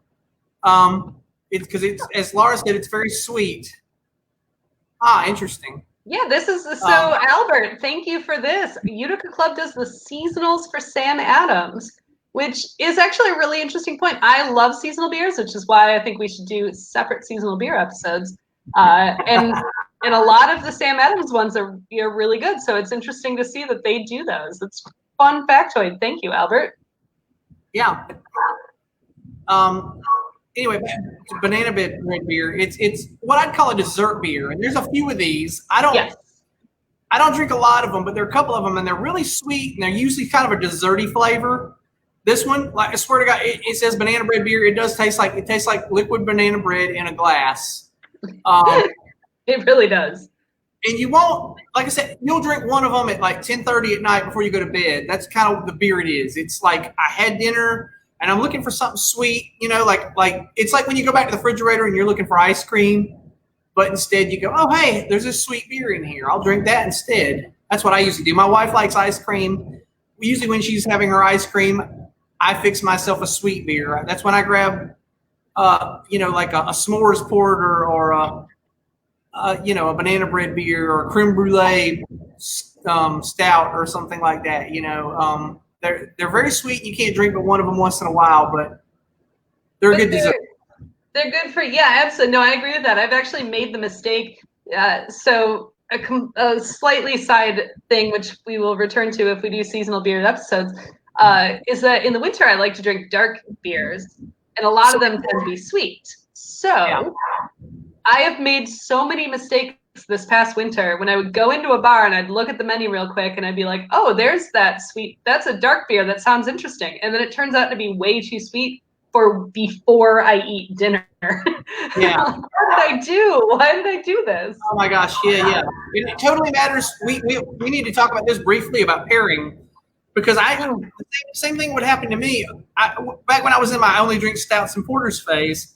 It's because as Laura said, it's very sweet. Interesting. Yeah, this is so. Albert, thank you for this. Utica Club does the seasonals for Sam Adams, which is actually a really interesting point. I love seasonal beers, which is why I think we should do separate seasonal beer episodes. And a lot of the Sam Adams ones are really good. So it's interesting to see that they do those. It's a fun factoid. Thank you, Albert. Yeah. Anyway, banana bread beer. It's what I'd call a dessert beer. And there's a few of these. I don't drink a lot of them, but there are a couple of them, and they're really sweet, and they're usually kind of a desserty flavor. This one, like I swear to God, it says banana bread beer. It does taste like liquid banana bread in a glass. It really does. And you won't, like I said, you'll drink one of them at like 10:30 at night before you go to bed. That's kind of the beer it is. It's like I had dinner and I'm looking for something sweet, like it's like when you go back to the refrigerator and you're looking for ice cream. But instead you go, oh, hey, there's a sweet beer in here. I'll drink that instead. That's what I usually do. My wife likes ice cream. Usually when she's having her ice cream, I fix myself a sweet beer. That's when I grab, like a s'mores porter or a banana bread beer or a creme brulee stout or something like that. They're very sweet. You can't drink but one of them once in a while, but they're a good dessert. They're good for, yeah, absolutely. No, I agree with that. I've actually made the mistake. So a slightly side thing, which we will return to if we do seasonal beer episodes, is that in the winter I like to drink dark beers, and a lot of them tend to be sweet. So I have made so many mistakes this past winter when I would go into a bar and I'd look at the menu real quick and I'd be like, oh, there's that's a dark beer that sounds interesting. And then it turns out to be way too sweet for before I eat dinner. Yeah. What did I do? Why did I do this? Oh my gosh, yeah. It totally matters. We need to talk about this briefly about pairing, because the same thing would happen to me. Back when I was in my only drink stouts and porters phase,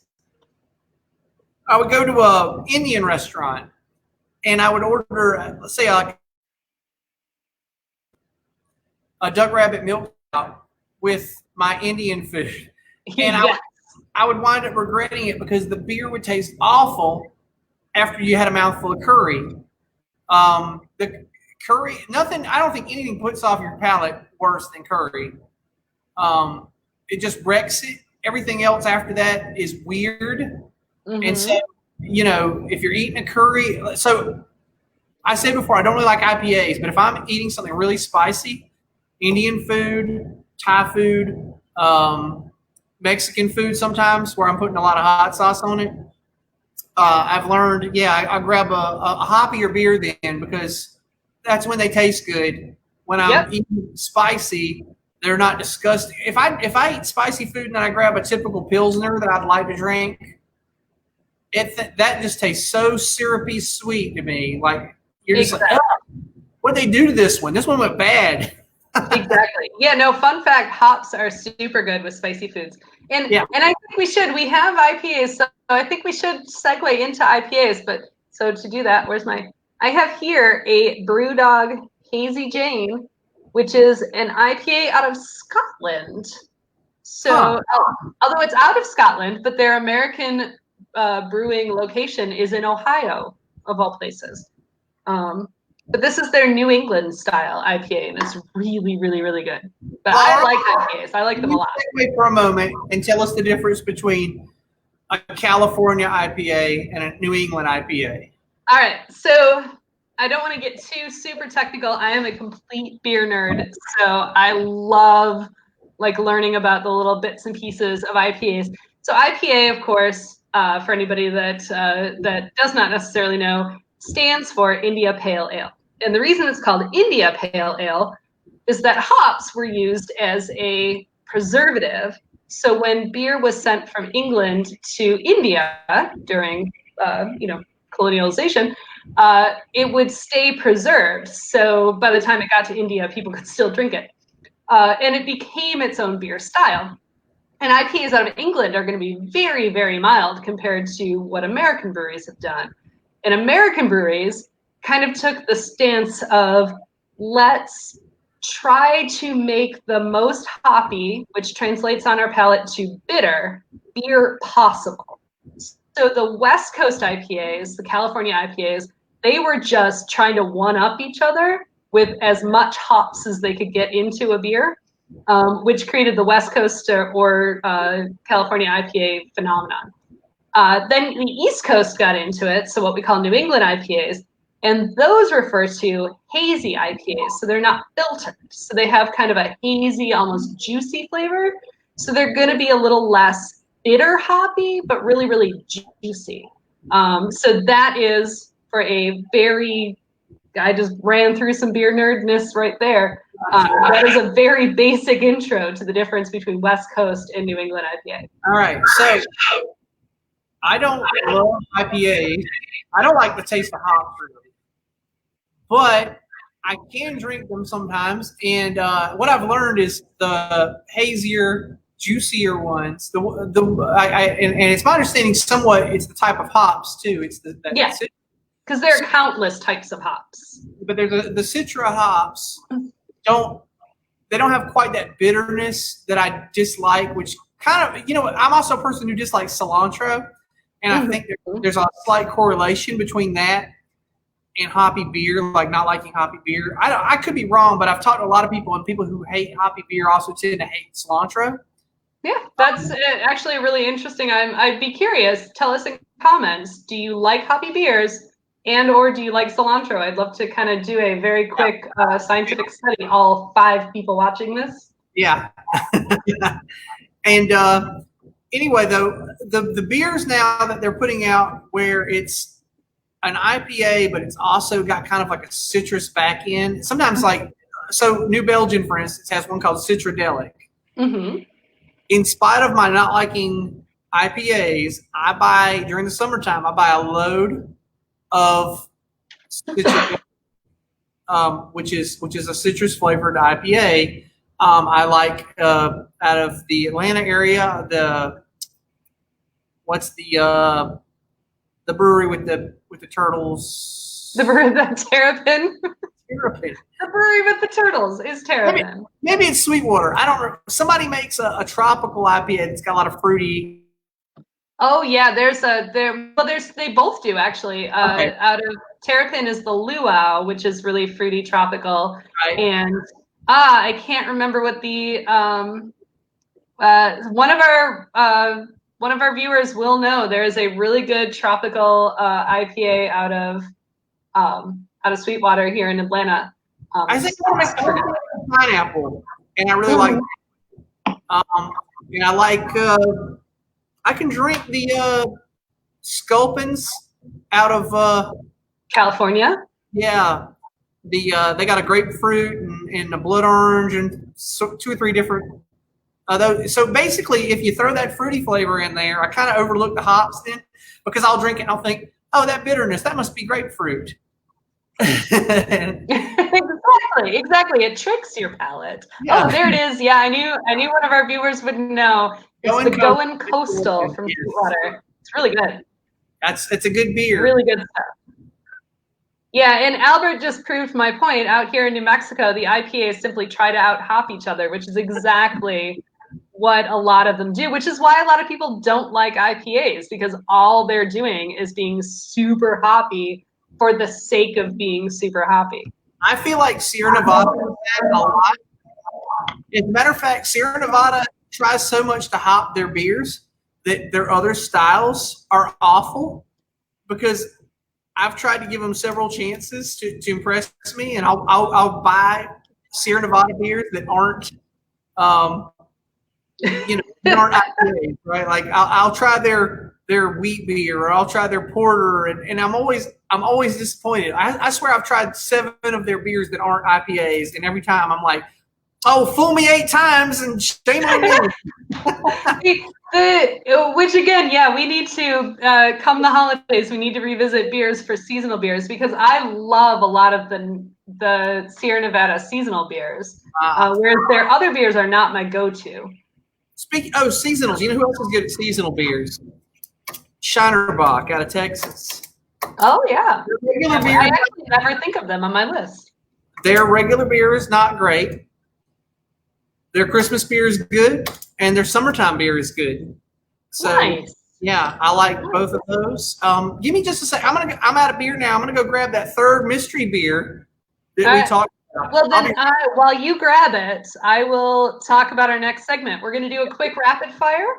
I would go to a Indian restaurant and I would order, let's say, a duck rabbit milk stout with my Indian food. And I would wind up regretting it because the beer would taste awful after you had a mouthful of curry. The curry, I don't think anything puts off your palate worse than curry. It just wrecks it. Everything else after that is weird. Mm-hmm. And so, if you're eating a curry, so I said before, I don't really like IPAs, but if I'm eating something really spicy, Indian food, Thai food, Mexican food sometimes where I'm putting a lot of hot sauce on it, I've learned, I grab a hoppier beer then, because that's when they taste good. When I'm eating spicy, they're not disgusting. If I eat spicy food and then I grab a typical Pilsner that I'd like to drink, that just tastes so syrupy sweet to me. Like, you're just like, oh, what'd they do to this one? This one went bad. Exactly. Yeah, no, fun fact, hops are super good with spicy foods. And I think we have IPAs, so I think we should segue into IPAs. But so to do that, I have here a Brewdog Hazy Jane, which is an IPA out of Scotland. So although it's out of Scotland, but their American brewing location is in Ohio, of all places. But this is their New England style IPA, and it's really, really, really good. But I like IPAs. I like them a lot. Wait for a moment and tell us the difference between a California IPA and a New England IPA. All right. So I don't want to get too super technical. I am a complete beer nerd, so I love learning about the little bits and pieces of IPAs. So IPA, of course, for anybody that does not necessarily know, stands for India Pale Ale. And the reason it's called India Pale Ale is that hops were used as a preservative. So when beer was sent from England to India during, colonialization, it would stay preserved. So by the time it got to India, people could still drink it. And it became its own beer style. And IPAs out of England are going to be very, very mild compared to what American breweries have done. And American breweries kind of took the stance of, let's try to make the most hoppy, which translates on our palate to bitter, beer possible. So the West Coast IPAs, the California IPAs, they were just trying to one-up each other with as much hops as they could get into a beer, which created the West Coast or California IPA phenomenon. Then the East Coast got into it, so what we call New England IPAs, and those refer to hazy IPAs, so they're not filtered. So they have kind of a hazy, almost juicy flavor. So they're going to be a little less bitter hoppy, but really, really juicy. So that is for a very, I just ran through some beer nerdness right there. That is a very basic intro to the difference between West Coast and New England IPA. All right, so I don't love IPAs. I don't like the taste of hops, really. But I can drink them sometimes. And what I've learned is the hazier juicier ones. And it's my understanding somewhat it's the type of hops too. It's yes, because there are countless types of hops. But there's the Citra hops don't have quite that bitterness that I dislike, which kind of, I'm also a person who dislikes cilantro, and I think there's a slight correlation between that and hoppy beer, like not liking hoppy beer. I could be wrong, but I've talked to a lot of people, and people who hate hoppy beer also tend to hate cilantro. Yeah, that's actually really interesting. I'd be curious. Tell us in comments, do you like hoppy beers and or do you like cilantro? I'd love to kind of do a very quick scientific study, all 5 people watching this. Yeah. And anyway, though, the beers now that they're putting out where it's an IPA, but it's also got kind of like a citrus back end. Sometimes so New Belgium, for instance, has one called Citradelic. Mm-hmm. In spite of my not liking IPAs, during the summertime, I buy a load of Citradelic, which is a citrus flavored IPA. I like out of the Atlanta area, what's the brewery with the turtles? The brewery, the Terrapin. Terrapin. The brewery with the turtles is Terrapin. Maybe it's Sweetwater. I don't know. Somebody makes a tropical IPA that's got a lot of fruity. Oh yeah, they both do actually. Okay. Out of Terrapin is the Luau, which is really fruity tropical, Right. and I can't remember what the one of our viewers will know. There is a really good tropical IPA out of Sweetwater here in Atlanta. I think it's pineapple, and I really like it. And I like I can drink the Sculpins out of California. Yeah, they got a grapefruit and a blood orange and 2 or 3 different. So basically, if you throw that fruity flavor in there, I kind of overlook the hops then, because I'll drink it and I'll think, oh, that bitterness, that must be grapefruit. Exactly. It tricks your palate. Yeah. Oh, there it is. Yeah, I knew one of our viewers would know. It's the Going Coastal from Sweetwater. It's really good. It's a good beer. Really good stuff. Yeah, and Albert just proved my point. Out here in New Mexico, the IPAs simply try to out-hop each other, which is exactly what a lot of them do, which is why a lot of people don't like IPAs, because all they're doing is being super hoppy for the sake of being super hoppy. I feel like Sierra Nevada does that a lot. As a matter of fact, Sierra Nevada tries so much to hop their beers that their other styles are awful, because I've tried to give them several chances to impress me, and I'll buy Sierra Nevada beers that aren't aren't IPAs, right? Like I'll try their wheat beer, or I'll try their porter, and I'm always disappointed. I swear I've tried 7 of their beers that aren't IPAs, and every time I'm like, oh, fool me 8 times and shame on me. Which again, yeah, we need to come the holidays. We need to revisit beers for seasonal beers, because I love a lot of the Sierra Nevada seasonal beers, whereas their other beers are not my go-to. Speaking seasonals, you know who else is good at seasonal beers? Shinerbach out of Texas. Oh yeah, I actually never think of them on my list. Their regular beer is not great. Their Christmas beer is good, and their summertime beer is good. So nice. Yeah, I like both of those. Give me just a sec. I'm out of beer now. I'm gonna go grab that 3rd mystery beer that we talked about. Well, then while you grab it, I will talk about our next segment. We're gonna do a quick rapid fire,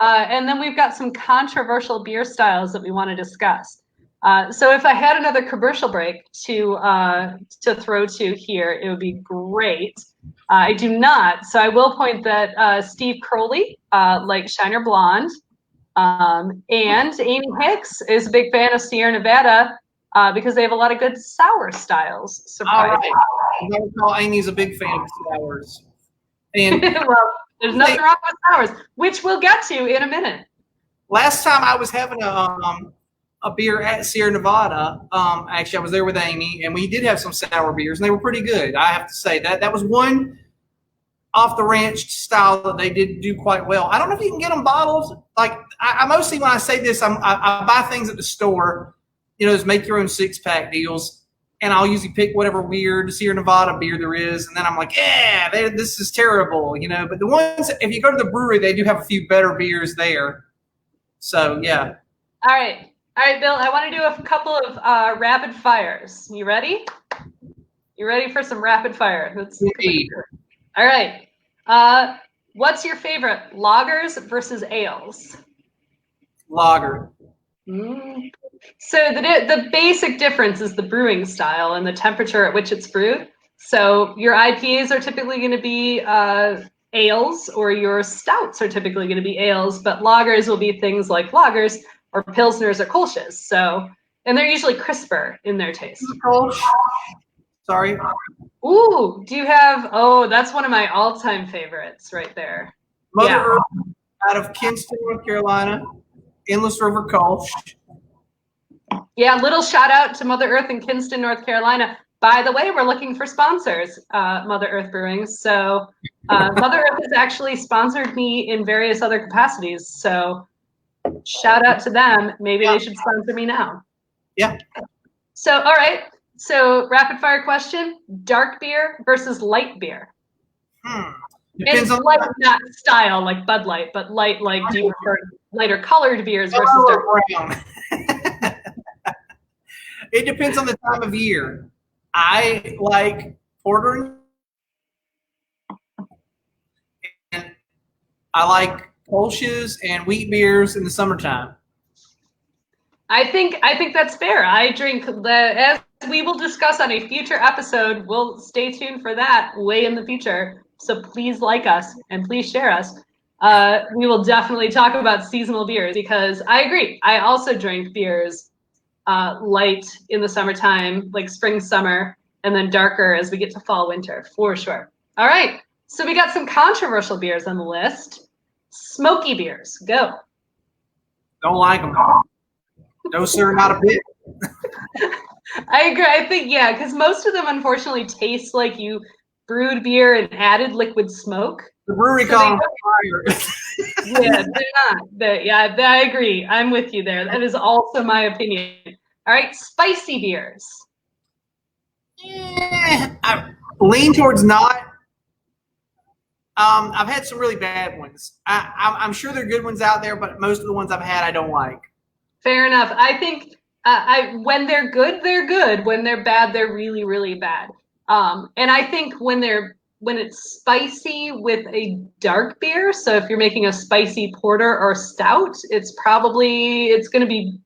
and then we've got some controversial beer styles that we want to discuss. So if I had another commercial break to throw to here, it would be great. I do not, so I will point that Steve Crowley likes Shiner Blonde, and Amy Hicks is a big fan of Sierra Nevada because they have a lot of good sour styles. Surprising. I recall Amy's a big fan of sours. And well, there's nothing wrong with sours, which we'll get to in a minute. Last time I was having a beer at Sierra Nevada. Actually, I was there with Amy, and we did have some sour beers, and they were pretty good. I have to say that was one. off the ranch style that they did do quite well. I don't know if you can get them bottles. Like I mostly, when I say this, I buy things at the store, those make your own 6-pack deals. And I'll usually pick whatever weird Sierra Nevada beer there is. And then I'm like, yeah, this is terrible, But the ones, if you go to the brewery, they do have a few better beers there. So, yeah. All right, Bill, I want to do a couple of rapid fires. You ready? You ready for some rapid fire? All right. What's your favorite, lagers versus ales? Lager. So the basic difference is the brewing style and the temperature at which it's brewed. So your IPAs are typically going to be ales, or your stouts are typically going to be ales, but lagers will be things like lagers or pilsners or kolsches. So, and they're usually crisper in their taste. Sorry. Ooh, do you have? Oh, that's one of my all-time favorites right there. Mother Earth out of Kinston, North Carolina. Endless River Kolsch. Yeah, little shout out to Mother Earth in Kinston, North Carolina. By the way, we're looking for sponsors, Mother Earth Brewing. So Mother Earth has actually sponsored me in various other capacities. So shout out to them. Maybe they should sponsor me now. Yeah. So, all right. So rapid fire question, dark beer versus light beer. Depends on light, not style like Bud Light, but light like do you prefer lighter colored beers versus dark brown? It depends on the time of year. I like porter, and I like Kolsch's and wheat beers in the summertime. I think that's fair. I drink as we will discuss on a future episode. We'll stay tuned for that way in the future. So please like us and please share us. We will definitely talk about seasonal beers because I agree. I also drink beers light in the summertime, like spring, summer, and then darker as we get to fall, winter, for sure. All right. So we got some controversial beers on the list. Smoky beers, go. Don't like them. No, sir, not a bit. I agree. I think, yeah, because most of them unfortunately taste like you brewed beer and added liquid smoke. The brewery calls them fire. Yeah, they're not. I agree. I'm with you there. That is also my opinion. All right, spicy beers. Yeah, I lean towards not. I've had some really bad ones. I'm sure there are good ones out there, but most of the ones I've had I don't like. Fair enough. I think when they're good, they're good. When they're bad, they're really, really bad. And I think when it's spicy with a dark beer, so if you're making a spicy porter or stout, it's going to be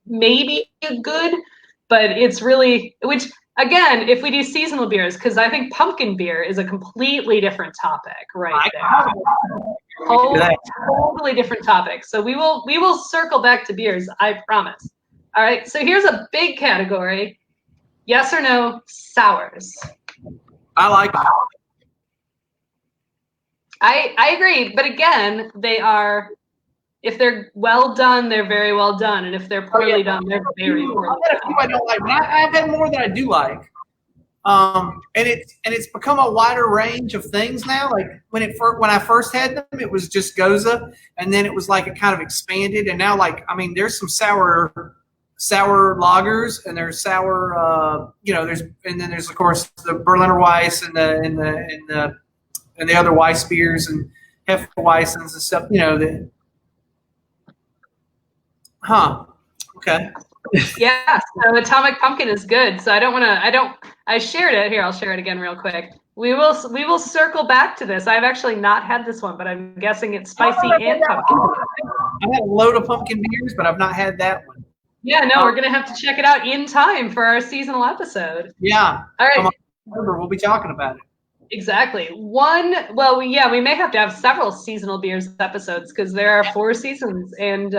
maybe good, but it's really, which again, if we do seasonal beers, because I think pumpkin beer is a completely different topic right there. Totally different topic. So we will circle back to beers, I promise. All right, so here's a big category. Yes or no, sours. I like them. I agree, but again, they are, if they're well done, they're very well done, and if they're poorly done, they're very poorly done. I've had a few I don't like, but I've had more that I do like. And it's become a wider range of things now. Like when I first had them, it was just Goza, and then it was like it kind of expanded, and now there's some sour lagers, and there's sour there's of course the Berliner Weiss and the other Weiss beers and Hefeweizens and stuff. Okay. Yeah, so Atomic Pumpkin is good. So I shared it here. I'll share it again real quick. We will circle back to this. I've actually not had this one, but I'm guessing it's spicy and pumpkin. I've had a load of pumpkin beers, but I've not had that one. Yeah, no, we're gonna have to check it out in time for our seasonal episode. Yeah. All right. We'll be talking about it. Exactly. We may have to have several seasonal beers episodes because there are 4 seasons. And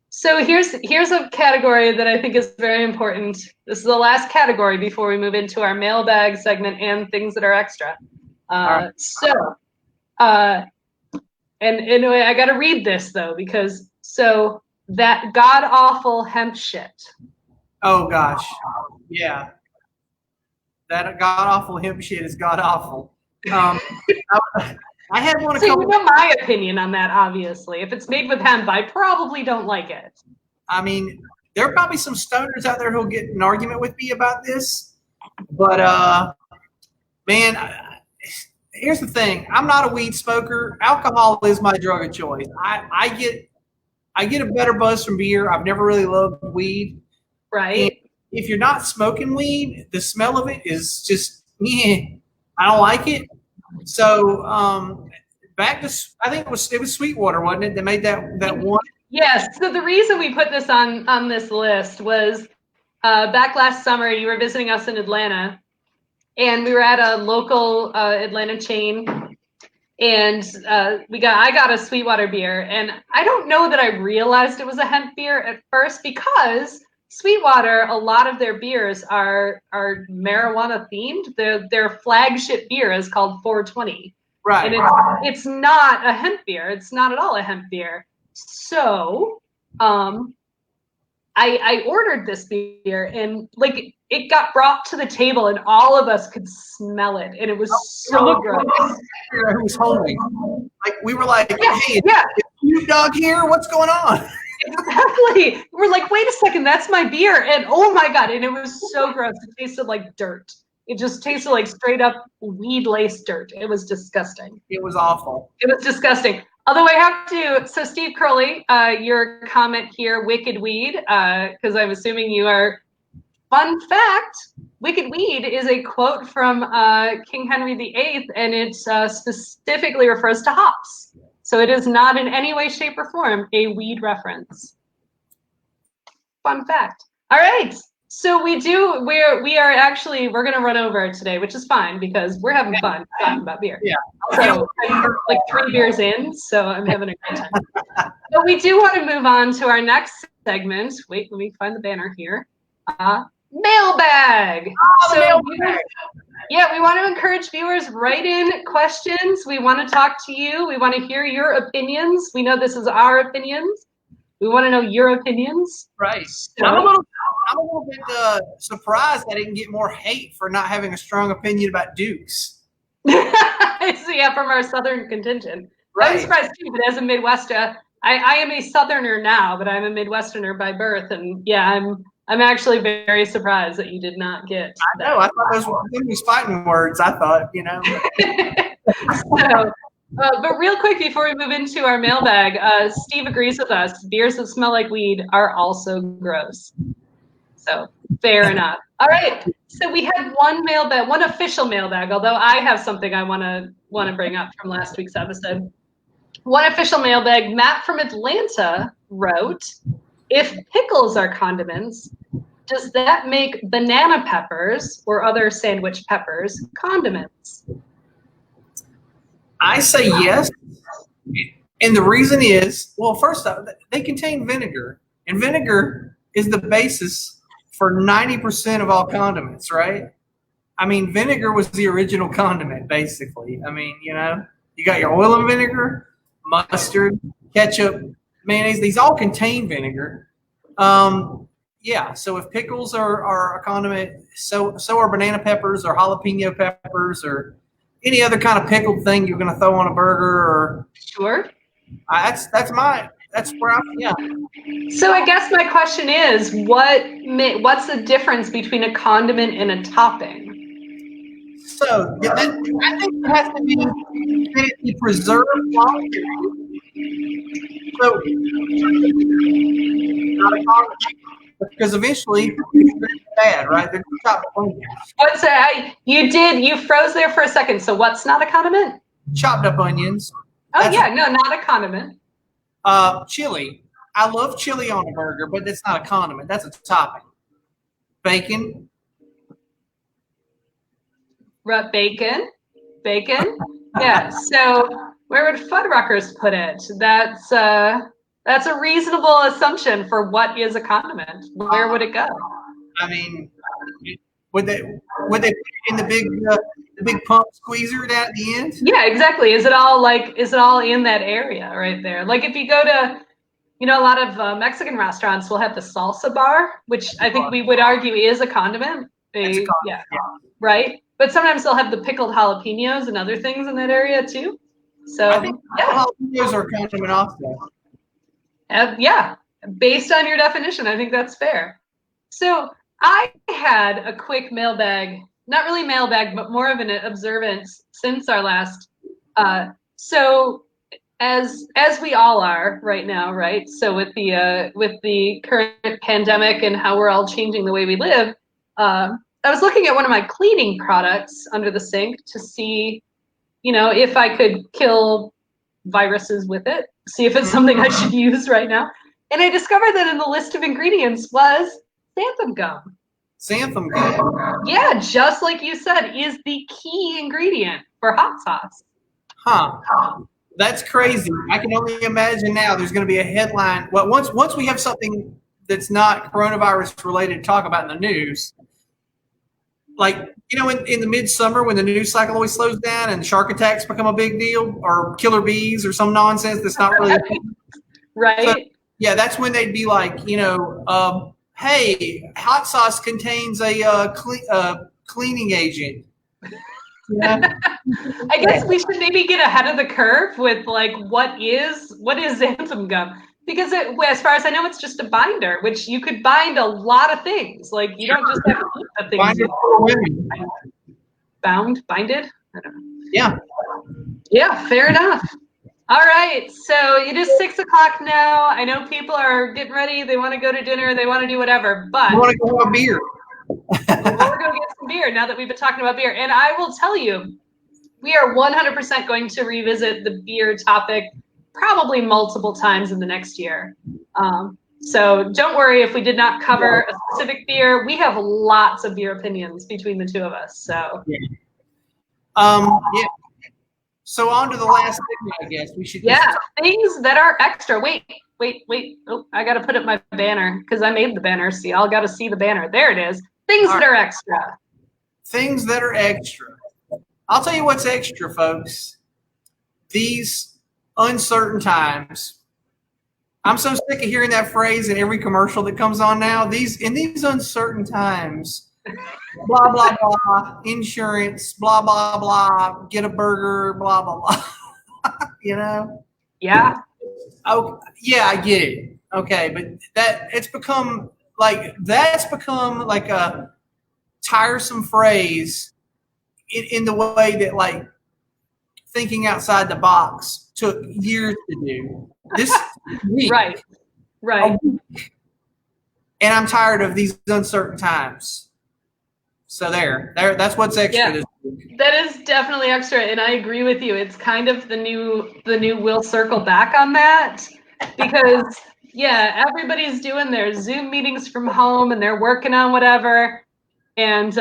so here's a category that I think is very important. This is the last category before we move into our mailbag segment and things that are extra. Right. And anyway, I got to read this though, because that god-awful hemp shit. Oh gosh. Yeah. That god-awful hemp shit is god-awful. I, I had one. So you know my opinion on that. Obviously, if it's made with hemp, I probably don't like it. I mean, there are probably some stoners out there who'll get an argument with me about this, but man, here's the thing: I'm not a weed smoker. Alcohol is my drug of choice. I get a better buzz from beer. I've never really loved weed. Right. And if you're not smoking weed, the smell of it is just I don't like it. So back to I think it was Sweetwater, wasn't it? That made that one. Yes. So the reason we put this on this list was back last summer. You were visiting us in Atlanta, and we were at a local Atlanta chain, and I got a Sweetwater beer, and I don't know that I realized it was a hemp beer at first because Sweetwater, a lot of their beers are marijuana themed. Their flagship beer is called 420. Right. And it's not a hemp beer. It's not at all a hemp beer. So I ordered this beer, and like it got brought to the table and all of us could smell it, and it was so gross. It was holy. Like we were like, hey, yeah. Is you dog here? What's going on? Exactly. We're like, wait a second, that's my beer. And oh my God. And it was so gross. It tasted like dirt. It just tasted like straight up weed laced dirt. It was disgusting. It was awful. It was disgusting. Although I have to, so Steve Curley, your comment here, Wicked Weed, because I'm assuming you are, fun fact, Wicked Weed is a quote from King Henry VIII, and it specifically refers to hops. So it is not in any way, shape, or form a weed reference. Fun fact. All right. So we're going to run over today, which is fine because we're having fun talking about beer. Yeah. So I'm like 3 beers in, so I'm having a great time. But we do want to move on to our next segment. Wait, let me find the banner here. Mailbag. Mailbag. Yeah, we want to encourage viewers, write in questions. We want to talk to you. We want to hear your opinions. We know this is our opinions. We want to know your opinions. Right. So, I'm a little bit surprised I didn't get more hate for not having a strong opinion about Dukes. so yeah, from our Southern contingent. Right. I'm surprised too, but as a Midwester, I am a Southerner now, but I'm a Midwesterner by birth. And yeah, I'm actually very surprised that you did not get that. I know. I thought those were fighting words. I thought, So, but real quick before we move into our mailbag, Steve agrees with us. Beers that smell like weed are also gross. So fair enough. All right. So we had one official mailbag, although I have something I want to bring up from last week's episode. One official mailbag. Matt from Atlanta wrote, if pickles are condiments, does that make banana peppers or other sandwich peppers condiments? I say yes. And the reason is, well, first off, they contain vinegar. And vinegar is the basis for 90% of all condiments, right? I mean, vinegar was the original condiment, basically. I mean, you got your oil and vinegar, mustard, ketchup, mayonnaise. These all contain vinegar. Yeah, so if pickles are a condiment, so are banana peppers or jalapeno peppers or any other kind of pickled thing you're going to throw on a burger. Or sure. That's where I'm. Yeah. So I guess my question is, what's the difference between a condiment and a topping? So I think it has to be preserved long. So not a condiment. Because eventually it's bad, right? They're chopped up onions. What's that? You froze there for a second. So what's not a condiment? Chopped up onions. Oh yeah, no, not a condiment. Chili. I love chili on a burger, but it's not a condiment. That's a topping. Bacon. Bacon. Yeah. So where would Fuddruckers put it? That's a reasonable assumption for what is a condiment. Where would it go? I mean, would they put it in the big pump squeezer at the end? Yeah, exactly. Is it all in that area right there? Like if you go to, a lot of Mexican restaurants will have the salsa bar, which I think we would argue is a condiment. Yeah, right. but sometimes they'll have the pickled jalapenos and other things in that area too. So I think jalapenos are kind of an offset. Yeah, based on your definition, I think that's fair. So I had a quick mailbag, not really mailbag, but more of an observance since our last. So as we all are right now, right? So with the current pandemic and how we're all changing the way we live, I was looking at one of my cleaning products under the sink to see, if I could kill viruses with it, see if it's something I should use right now. And I discovered that in the list of ingredients was xanthan gum. Xanthan gum? Yeah, just like you said, is the key ingredient for hot sauce. Huh. That's crazy. I can only imagine now there's going to be a headline. Well, once we have something that's not coronavirus related to talk about in the news, like, in the midsummer when the news cycle always slows down and shark attacks become a big deal, or killer bees or some nonsense that's not really right. So, yeah, that's when they'd be like, hey, hot sauce contains a cleaning agent. Yeah. I guess we should maybe get ahead of the curve with like what is xanthan gum, because as far as I know, it's just a binder, which you could bind a lot of things. Like you don't just have to keep the things. Binded? I don't know. Yeah. Yeah, fair enough. All right, so it is 6 o'clock now. I know people are getting ready. They want to go to dinner. They want to do whatever, but I want to go have a beer. We're going to get some beer now that we've been talking about beer. And I will tell you, we are 100% going to revisit the beer topic probably multiple times in the next year. So don't worry if we did not cover a specific beer. We have lots of beer opinions between the two of us. So yeah. So on to the last thing, I guess we should. Things that are extra. Wait. Oh, I got to put up my banner because I made the banner. See, I'll got to see the banner. There it is. Things that are extra. Things that are extra. I'll tell you what's extra, folks. These uncertain times. I'm so sick of hearing that phrase in every commercial that comes on now. In these uncertain times, blah, blah, blah, insurance, blah, blah, blah, get a burger, blah, blah, blah. Yeah. Oh, yeah, I get it. Okay, but that's become like a tiresome phrase in the way that like thinking outside the box took years to do. This week, right. And I'm tired of these uncertain times. So there. That's what's extra this week. That is definitely extra, and I agree with you. It's kind of the new we'll circle back on that, because everybody's doing their Zoom meetings from home and they're working on whatever, and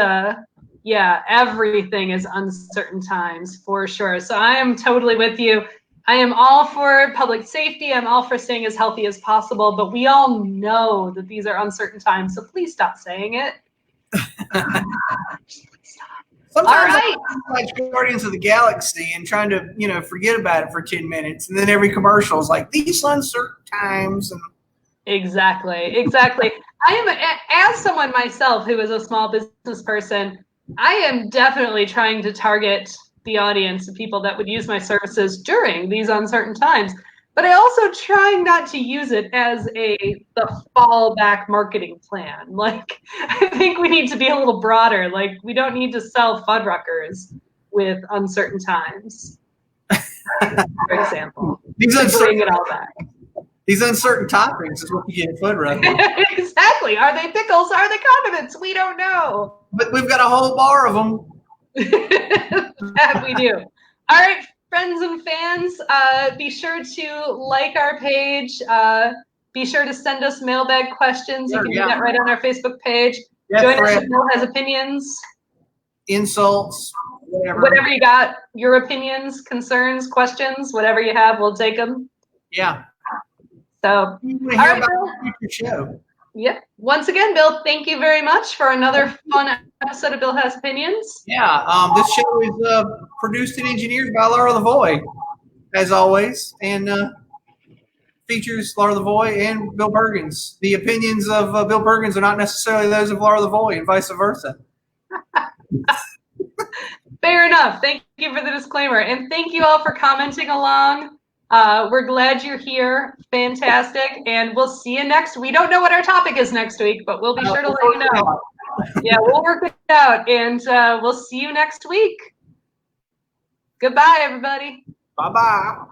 everything is uncertain times for sure. So I am totally with you. I am all for public safety. I'm all for staying as healthy as possible, but we all know that these are uncertain times, so please stop saying it. Sometimes I watch Guardians of the Galaxy and trying to, forget about it for 10 minutes. And then every commercial is like, these uncertain times. And Exactly. I am, as someone myself who is a small business person, I am definitely trying to target the audience of people that would use my services during these uncertain times. But I also try not to use it as the fallback marketing plan. Like, I think we need to be a little broader. Like, we don't need to sell Fuddruckers with uncertain times, for example. Bring it all back. These uncertain toppings is what you get at Fuddruckers. Exactly. Are they pickles? Are they condiments? We don't know. But we've got a whole bar of them. That we do. All right, friends and fans, be sure to like our page. Be sure to send us mailbag questions. You can do that right on our Facebook page. Join us if Bill has opinions. Insults, whatever you got, your opinions, concerns, questions, whatever you have, we'll take them. Yeah. So, all right, Bill. Show. Yep. Once again, Bill, thank you very much for another fun episode of Bill Has Opinions. Yeah. This show is produced and engineered by Laura LaVoie, as always, and features Laura LaVoie and Bill Perkins. The opinions of Bill Perkins are not necessarily those of Laura LaVoie, and vice versa. Fair enough. Thank you for the disclaimer. And thank you all for commenting along. We're glad you're here. Fantastic. And we'll see you next. We don't know what our topic is next week, but we'll be sure to let you know. Yeah, we'll work it out. And we'll see you next week. Goodbye, everybody. Bye-bye.